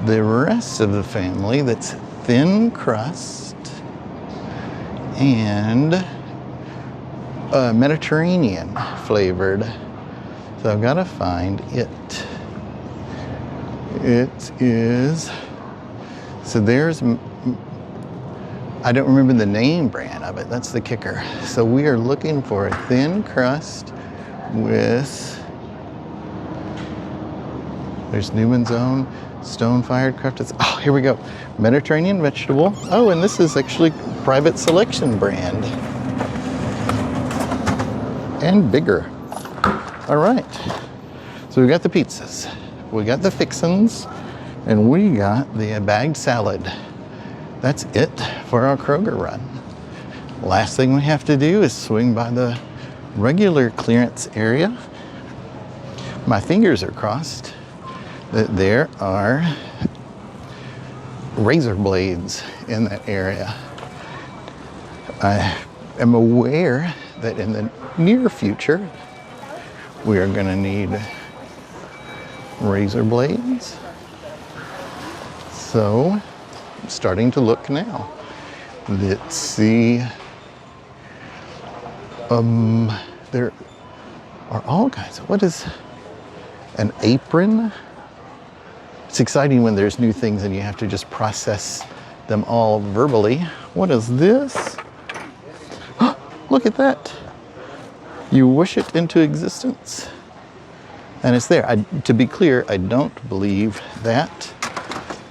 the rest of the family that's thin crust and Mediterranean flavored. So I've got to find it. It is, so there's, I don't remember the name brand of it. That's the kicker. So we are looking for a thin crust with, there's Newman's Own stone-fired crafted. Oh, here we go. Mediterranean vegetable. Oh, and this is actually Private Selection brand. And bigger. All right. So we got the pizzas, we got the fixins, and we got the bagged salad. That's it for our Kroger run. Last thing we have to do is swing by the regular clearance area. My fingers are crossed that there are razor blades in that area. I am aware that in the near future, we are gonna need razor blades. So, I'm starting to look now. Let's see. There are all kinds of, what is an apron? It's exciting when there's new things and you have to just process them all verbally. What is this? Look at that. You wish it into existence and it's there. To be clear, I don't believe that,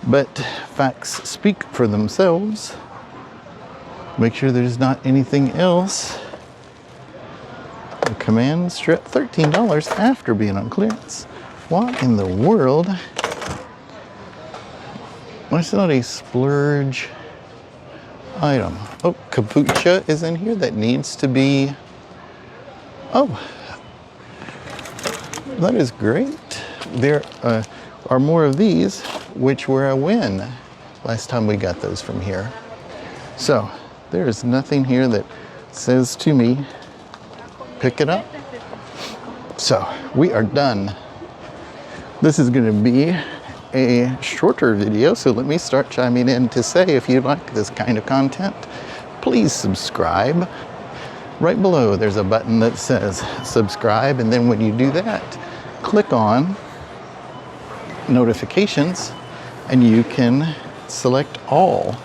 but facts speak for themselves. Make sure there's not anything else. The command strip, $13 after being on clearance. What in the world? Why is not a splurge item? Oh, kombucha is in here that needs to be. Oh, that is great. There are more of these, which were a win last time we got those from here. So there is nothing here that says to me, pick it up. So we are done. This is going to be a shorter video, so let me start chiming in to say if you like this kind of content, please subscribe. Right below there's a button that says subscribe, and then when you do that, click on notifications and you can select all.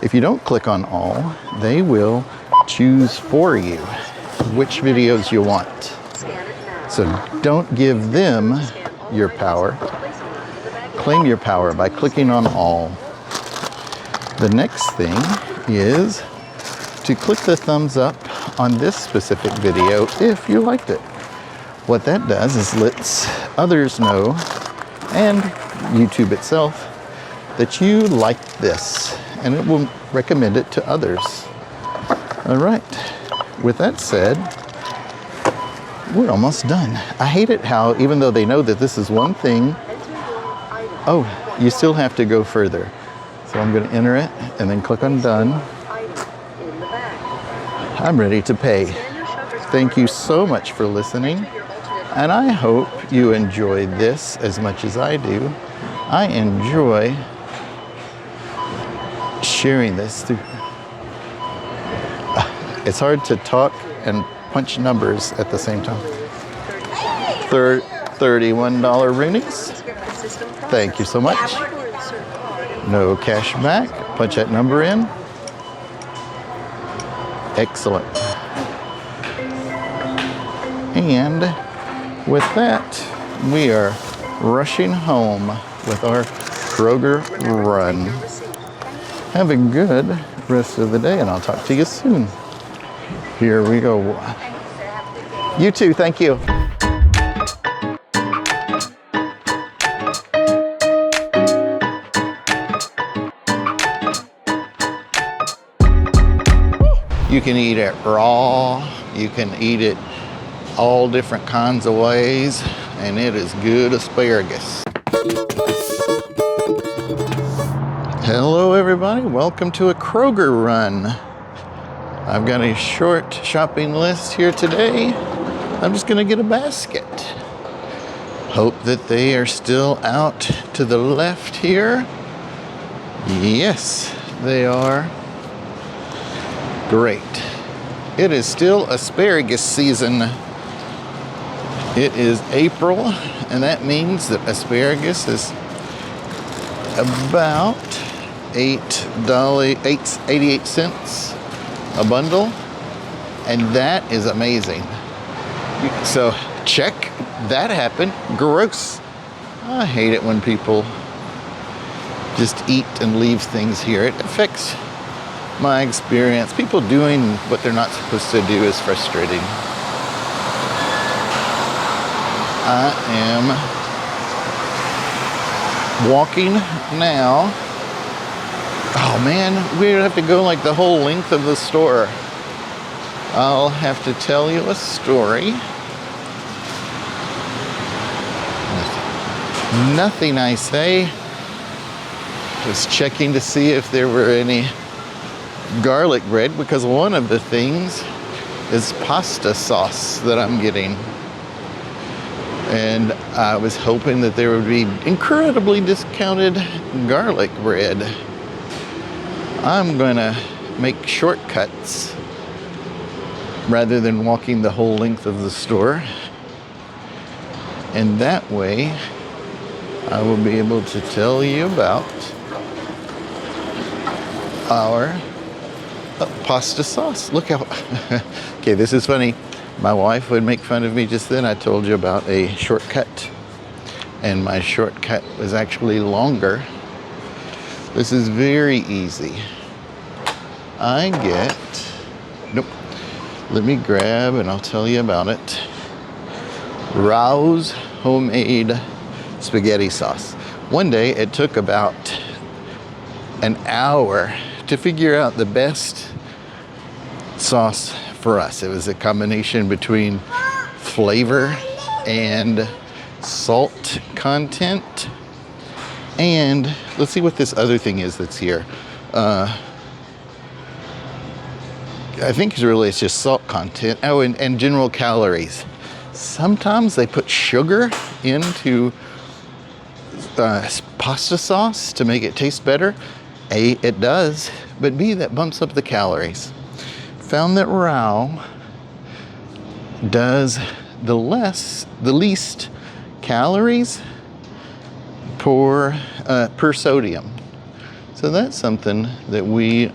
If you don't click on all, they will choose for you which videos you want. So don't give them your power. Claim your power by clicking on all. The next thing is to click the thumbs up on this specific video if you liked it. What that does is lets others know, and YouTube itself, that you like this, and it will recommend it to others. All right, with that said, we're almost done. I hate it how, even though they know that this is one thing, oh, you still have to go further. So I'm going to enter it and then click on done. I'm ready to pay. Thank you so much for listening, and I hope you enjoyed this as much as I do. I enjoy sharing this through. It's hard to talk and punch numbers at the same time. $31 Roonies. Thank you so much. No cash back. Punch that number in. Excellent. And with that, we are rushing home with our Kroger run. Have a good rest of the day, and I'll talk to you soon. Here we go. You too, thank you. You can eat it raw, you can eat it all different kinds of ways, and it is good asparagus. Hello everybody, welcome to a Kroger run. I've got a short shopping list here today. I'm just gonna get a basket. Hope that they are still out to the left here. Yes, they are. Great. It is still asparagus season. It is April, and that means that asparagus is about $8.88 a bundle, and that is amazing. So check that happened. Gross. I hate it when people just eat and leave things here. It affects my experience. People doing what they're not supposed to do is frustrating. I am walking now. Oh man, we have to go like the whole length of the store. I'll have to tell you a story. Nothing, I say. Just checking to see if there were any garlic bread, because one of the things is pasta sauce that I'm getting. And I was hoping that there would be incredibly discounted garlic bread. I'm gonna make shortcuts rather than walking the whole length of the store. And that way, I will be able to tell you about our pasta sauce. Look how, okay, this is funny. My wife would make fun of me just then. I told you about a shortcut, and my shortcut was actually longer. This is very easy. I get, nope, let me grab and I'll tell you about it. Rao's homemade spaghetti sauce. One day it took about an hour to figure out the best sauce for us. It was a combination between flavor and salt content. And let's see what this other thing is that's here. I think it's just salt content. Oh, and general calories. Sometimes they put sugar into pasta sauce to make it taste better. A, it does, but B, that bumps up the calories. Found that Rao does the least calories per sodium. So that's something that we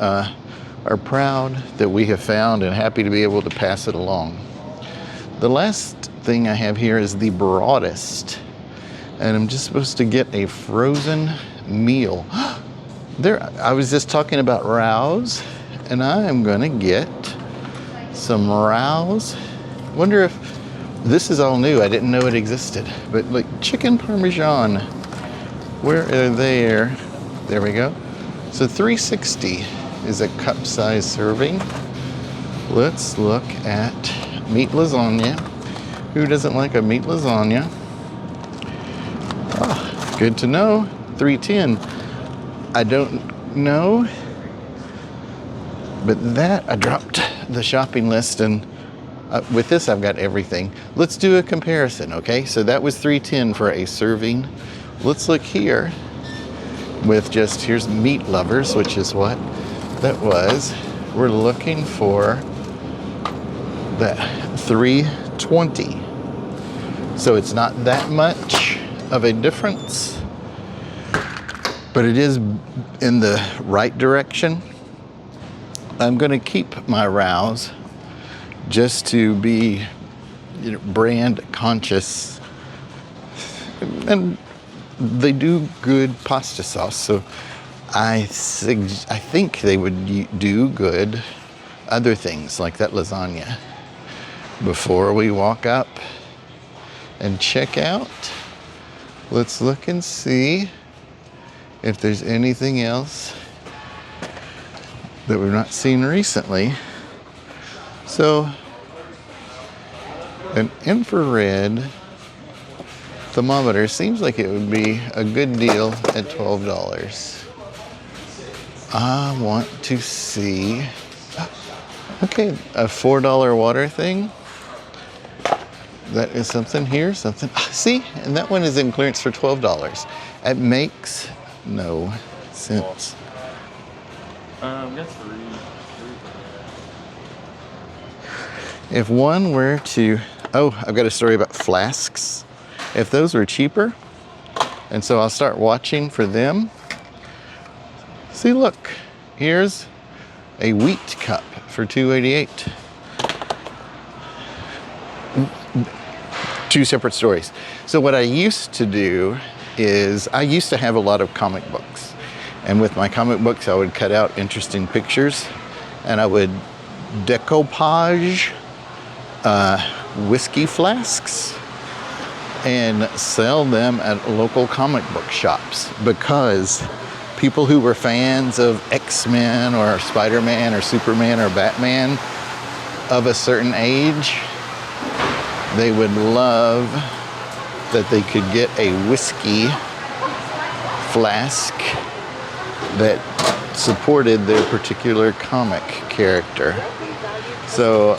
are proud that we have found and happy to be able to pass it along. The last thing I have here is the broadest, and I'm just supposed to get a frozen meal. There, I was just talking about Rao's, and I am gonna get some Rao's. Wonder if this is all new. I didn't know it existed, but like chicken parmesan. Where are they? There we go. So $3.60 is a cup size serving. Let's look at meat lasagna. Who doesn't like a meat lasagna? Oh, good to know. $3.10. I don't know, but that I dropped the shopping list, and with this I've got everything. Let's do a comparison, okay? So that was $3.10 for a serving. Let's look here with just, here's meat lovers, which is what that was. We're looking for that $3.20. So it's not that much of a difference, but it is in the right direction. I'm gonna keep my Rao's just to be, brand conscious. And they do good pasta sauce, so I think they would do good other things like that lasagna. Before we walk up and check out, let's look and see if there's anything else that we've not seen recently. So, an infrared thermometer seems like it would be a good deal at $12. I want to see, okay, a $4 water thing. That is something here, something, see, and that one is in clearance for $12. It makes no sense. That's three. If one were to, oh, I've got a story about flasks. If those were cheaper, and so I'll start watching for them. See, look, here's a wheat cup for $2.88. Two separate stories. So what I used to do is I used to have a lot of comic books. And with my comic books, I would cut out interesting pictures and I would decoupage whiskey flasks and sell them at local comic book shops, because people who were fans of X-Men or Spider-Man or Superman or Batman of a certain age, they would love that they could get a whiskey flask that supported their particular comic character. So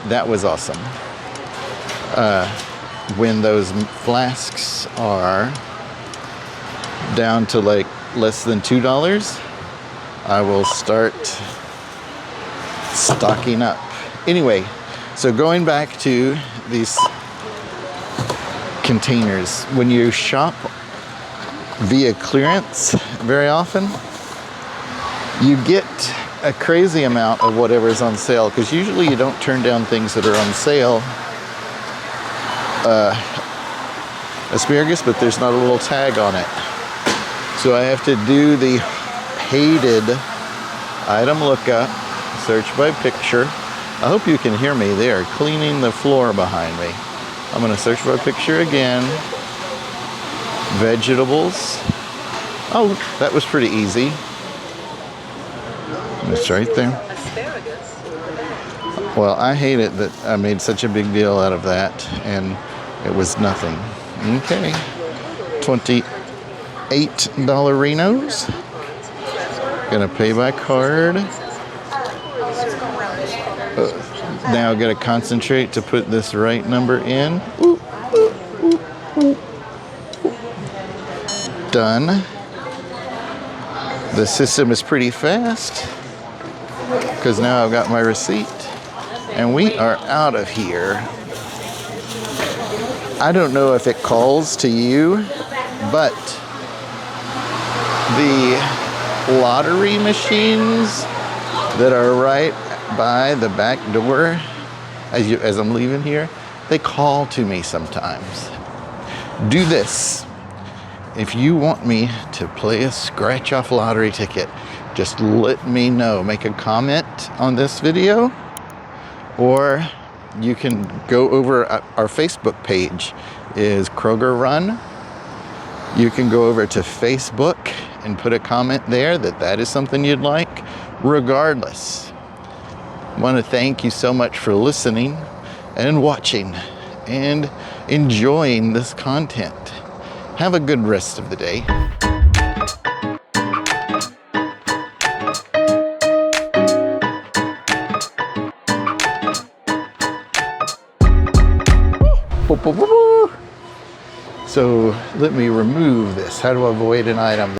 that was awesome. When those flasks are down to like less than $2, I will start stocking up. Anyway, so going back to these containers, when you shop via clearance very often, you get a crazy amount of whatever's on sale, because usually you don't turn down things that are on sale. Asparagus, but there's not a little tag on it. So I have to do the hated item lookup search by picture. I hope you can hear me. They are cleaning the floor behind me. I'm going to search by picture again. Vegetables. Oh, that was pretty easy. It's right there. Well, I hate it that I made such a big deal out of that and it was nothing. Okay. $28 Gonna pay by card. Now gotta concentrate to put this right number in. Ooh, ooh, ooh, ooh. Done. The system is pretty fast because now I've got my receipt and we are out of here. I don't know if it calls to you, but the lottery machines that are right by the back door as I'm leaving here, they call to me sometimes. Do this. If you want me to play a scratch off lottery ticket, just let me know. Make a comment on this video, or you can go over our Facebook page is KROGER Run. You can go over to Facebook and put a comment there that is something you'd like. Regardless, I want to thank you so much for listening and watching and enjoying this content. Have a good rest of the day. So let me remove this. How to avoid an item.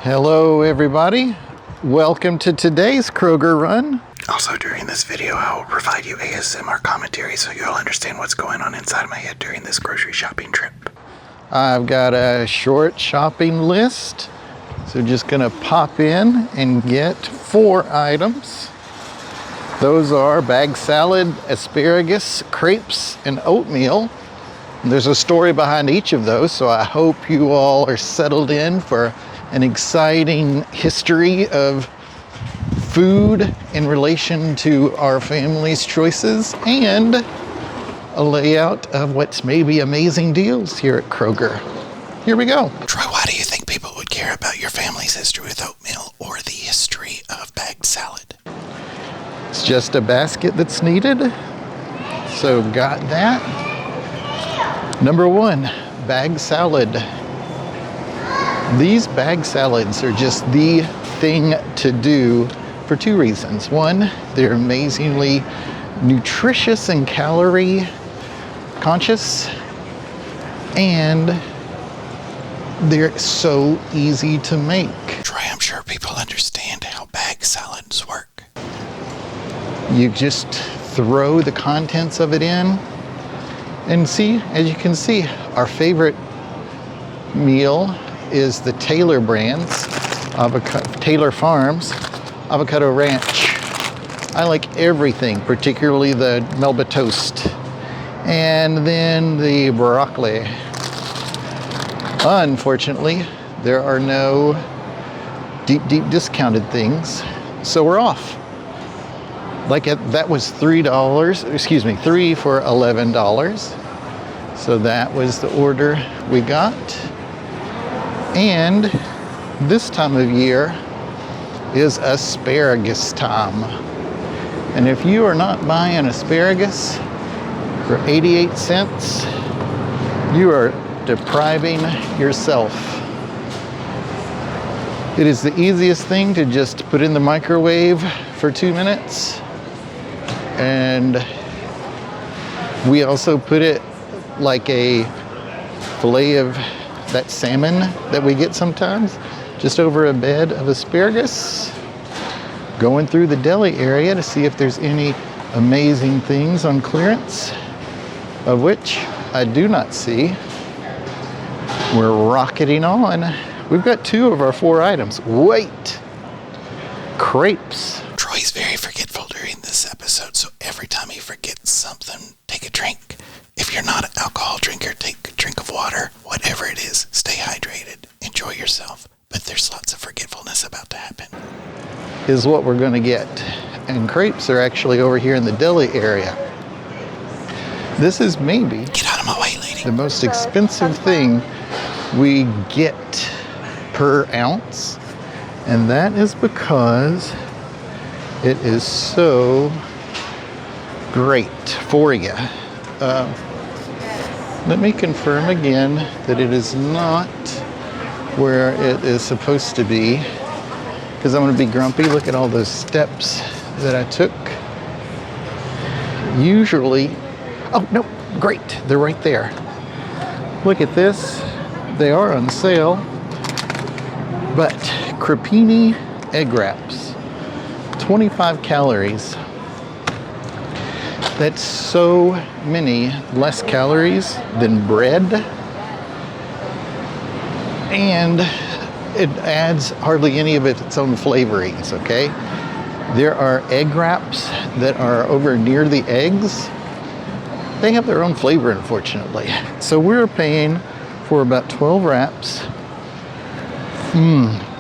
Hello everybody. Welcome to today's KROGER Run. Also during this video, I will provide you ASMR commentary so you'll understand what's going on inside of my head during this grocery shopping trip. I've got a short shopping list. So just gonna pop in and get 4 items. Those are bag salad, asparagus, crepes, and oatmeal. There's a story behind each of those, so I hope you all are settled in for an exciting history of food in relation to our family's choices and a layout of what's maybe amazing deals here at KROGER. Here we go. Troy, why do you think people would care about your family's history with oatmeal or the history of bagged salad? It's just a basket that's needed. So got that. Number 1, bag salad. These bag salads are just the thing to do for 2 reasons. 1, they're amazingly nutritious and calorie conscious, and they're so easy to make. Troy, I'm sure people understand how bag salads work. You just throw the contents of it in and see, as you can see, our favorite meal is the Taylor brands, Taylor Farms Avocado Ranch. I like everything, particularly the Melba toast. And then the broccoli. Unfortunately, there are no deep discounted things, so we're off. That was $3 for $11. So that was the order we got. And this time of year is asparagus time. And if you are not buying asparagus for 88 cents, you are depriving yourself. It is the easiest thing to just put in the microwave for 2 minutes. And we also put it like a fillet of that salmon that we get sometimes, just over a bed of asparagus. Going through the deli area to see if there's any amazing things on clearance, of which I do not see. We're rocketing on. We've got 2 of our 4 items. Wait! Crepes. Troy's very forgetful during this episode, so every time he forgets something, take a drink. If you're not an alcohol drinker, take a drink of water. Whatever it is, stay hydrated. Enjoy yourself. But there's lots of forgetfulness about to happen. is what we're going to get. And crepes are actually over here in the deli area. This is maybe Get out of my way, lady. the most expensive thing we get per ounce. And that is because it is so great for you. Let me confirm again that it is not where it is supposed to be, because I'm going to be grumpy. Look at all those steps that I took. Usually, oh no, great, they're right there. Look at this, they are on sale. But crepini egg wraps, 25 calories. That's so many less calories than bread. And it adds hardly any of its own flavorings, okay? There are egg wraps that are over near the eggs. They have their own flavor, unfortunately. So we're paying for about 12 wraps.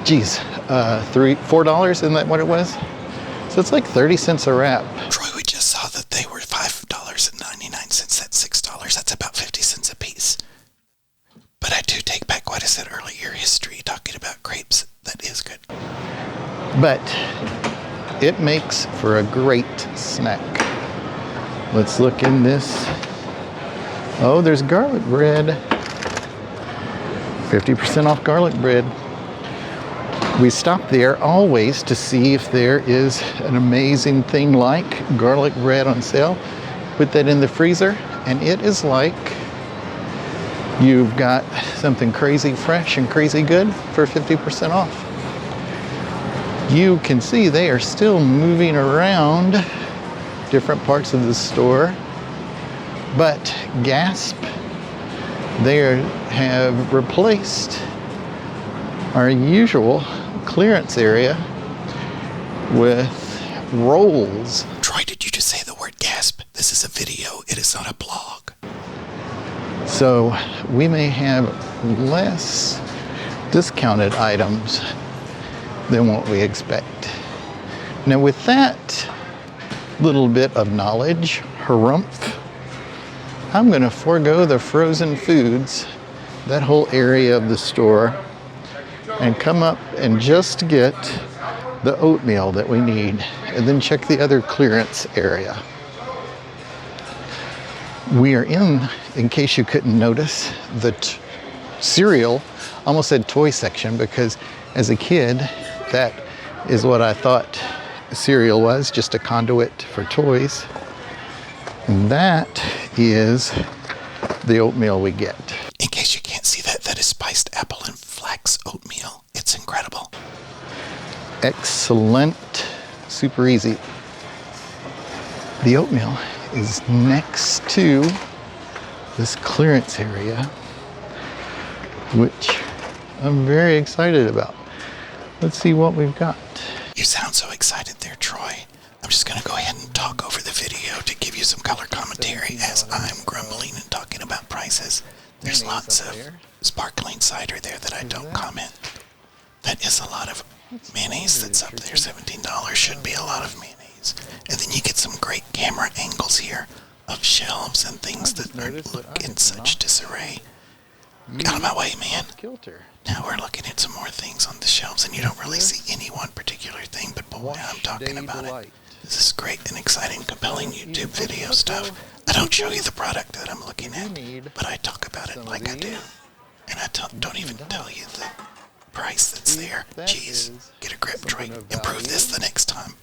Geez, $4, isn't that what it was? So it's like 30 cents a wrap. Troy, we just saw that they were $5.99. That's $6. That's about 50 cents a piece. But I do take back what I said earlier, history, talking about crepes. That is good. But it makes for a great snack. Let's look in this. Oh, there's garlic bread. 50% off garlic bread. We stop there always to see if there is an amazing thing like garlic bread on sale. Put that in the freezer, and it is like you've got something crazy fresh and crazy good for 50% off. You can see they are still moving around different parts of the store, but gasp, they have replaced our usual clearance area with rolls. Troy, did you just say the word gasp? This is a video. It is not a blog. So we may have less discounted items than what we expect. Now with that little bit of knowledge, harumph, I'm gonna forego the frozen foods, that whole area of the store, and come up and just get the oatmeal that we need, and then check the other clearance area. We are in case you couldn't notice, the cereal, almost said toy section, because as a kid, that is what I thought cereal was, just a conduit for toys. And that is the oatmeal we get. In case you can't see that, that is spiced apple and flax oatmeal. It's incredible. Excellent, super easy. The oatmeal is next to this clearance area, which I'm very excited about. Let's see what we've got. You sound so excited there, Troy. I'm just going to go ahead and talk over the video to give you some color commentary as I'm grumbling and talking about prices. There's lots of sparkling cider there that I don't comment. That is a lot of mayonnaise that's up there. $17 should be a lot of mayonnaise. And then you get some great camera angles here of shelves and things that look in such disarray. Get out of my way, man. Now we're looking at some more things on the shelves, and you don't really see any one particular thing, but boy, I'm talking about it. This is great and exciting, compelling YouTube video stuff. I don't show you the product that I'm looking at, but I talk about it like I do. And I don't even tell you the price that's there. Jeez, get a grip, Troy. Improve this the next time.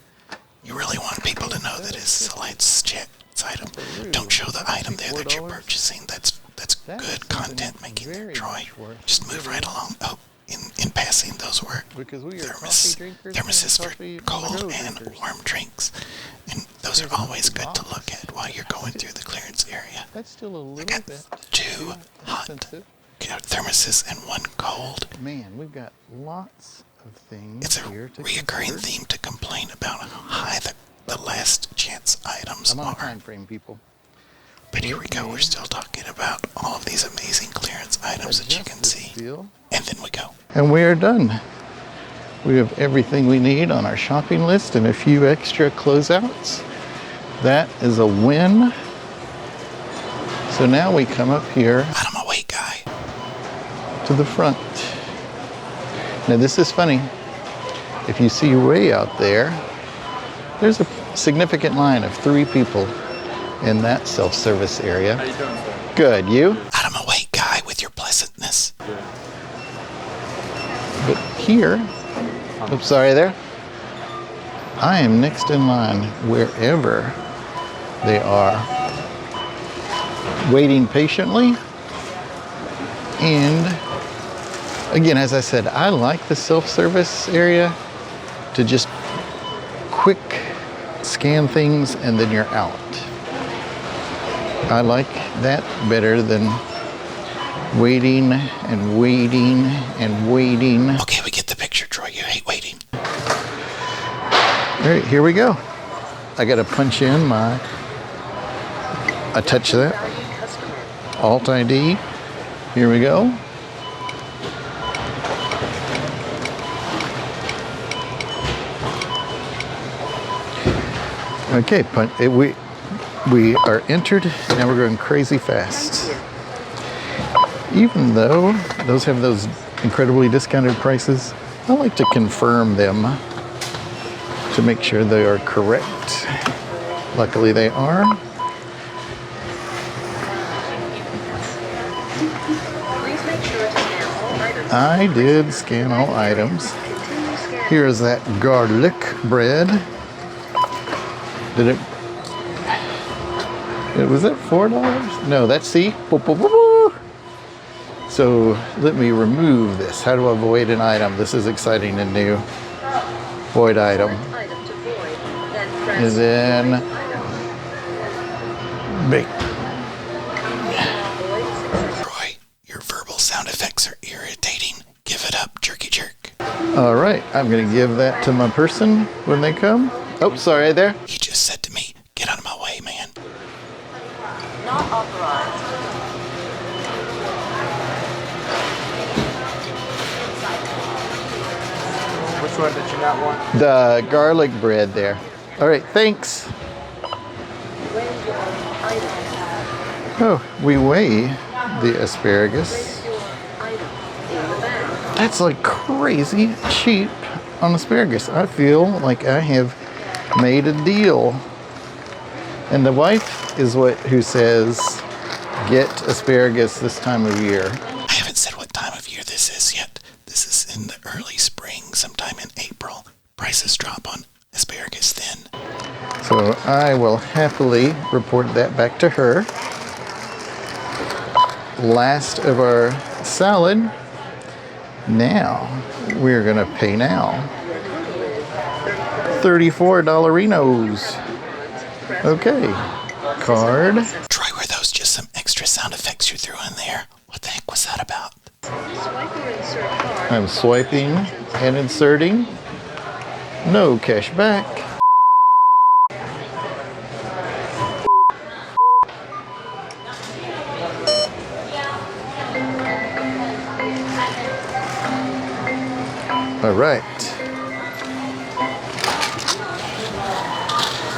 You really want people to know that it's a lights chat item. Don't show the item there that you're purchasing. That's good content making there, Troy. Just move right along. Oh, in passing, those were thermoses for cold and warm drinks. And those are always good to look at while you're going through the clearance area. I got 2 hot thermoses and 1 cold. Man, we've got lots of things. It's a reoccurring theme to complain about how high the last chance items I'm on a are. time frame, people. But here we go, we're still talking about all of these amazing clearance items that you can see. And then we go. And we are done. We have everything we need on our shopping list and a few extra closeouts. That is a win. So now we come up here Out of my way, guy. to the front. Now this is funny. If you see way out there, there's a significant line of 3 people in that self-service area. How you doing, sir? Good, you? Out of my way, guy, with your pleasantness. But here, oops, sorry there. I am next in line wherever they are, waiting patiently. And again, as I said, I like the self-service area to just quick scan things and then you're out. I like that better than waiting and waiting and waiting. Okay, we get the picture, Troy. You hate waiting. All right, here we go. I gotta punch in my, I touch that, Alt ID. Here we go. Okay, we are entered. Now we're going crazy fast. Even though those have those incredibly discounted prices, I like to confirm them to make sure they are correct. Luckily they are. I did scan all items. Here's that garlic bread. Did it? Was that $4? No, that's C. So let me remove this. How do I void an item? This is exciting and new. Void item. And then big. Troy, your verbal sound effects are irritating. Give it up, jerky jerk. All right, I'm gonna give that to my person when they come. Oh, sorry there. He just said to me, get out of my way, man. Not authorized. Which one did you not want? The garlic bread there. All right, thanks. Oh, we weigh the asparagus. That's like crazy cheap on asparagus. I feel like I have made a deal. And the wife is who says, get asparagus this time of year. I haven't said what time of year this is yet. This is in the early spring, sometime in April. Prices drop on asparagus then. So I will happily report that back to her. Last of our salad. Now we're gonna pay now. $34 Dollarinos. Okay, card. Troy, were those just some extra sound effects you threw in there? What the heck was that about? I'm swiping and inserting. No cash back. All right.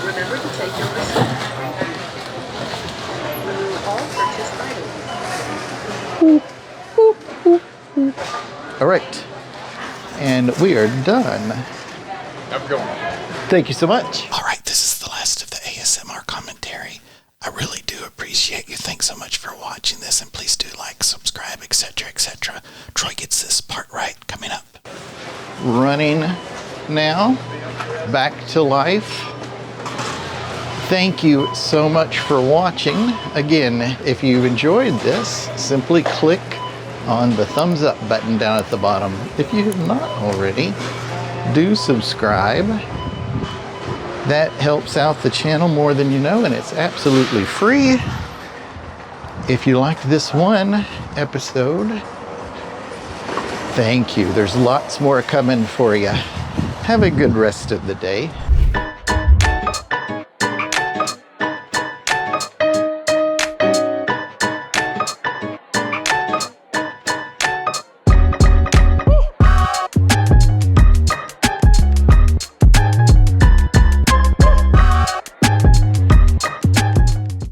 Remember to take your receipt. Remove all purchased items. All right. And we are done. Have a good one. Thank you so much. All right, this is the last of the ASMR commentary. I really do appreciate you. Thanks so much for watching this, and please do like, subscribe, etc., etc. Troy gets this part right coming up. Running now, back to life. Thank you so much for watching. Again, if you've enjoyed this, simply click on the thumbs up button down at the bottom. If you have not already, do subscribe. That helps out the channel more than you know, and it's absolutely free. If you liked this one episode, thank you. There's lots more coming for you. Have a good rest of the day.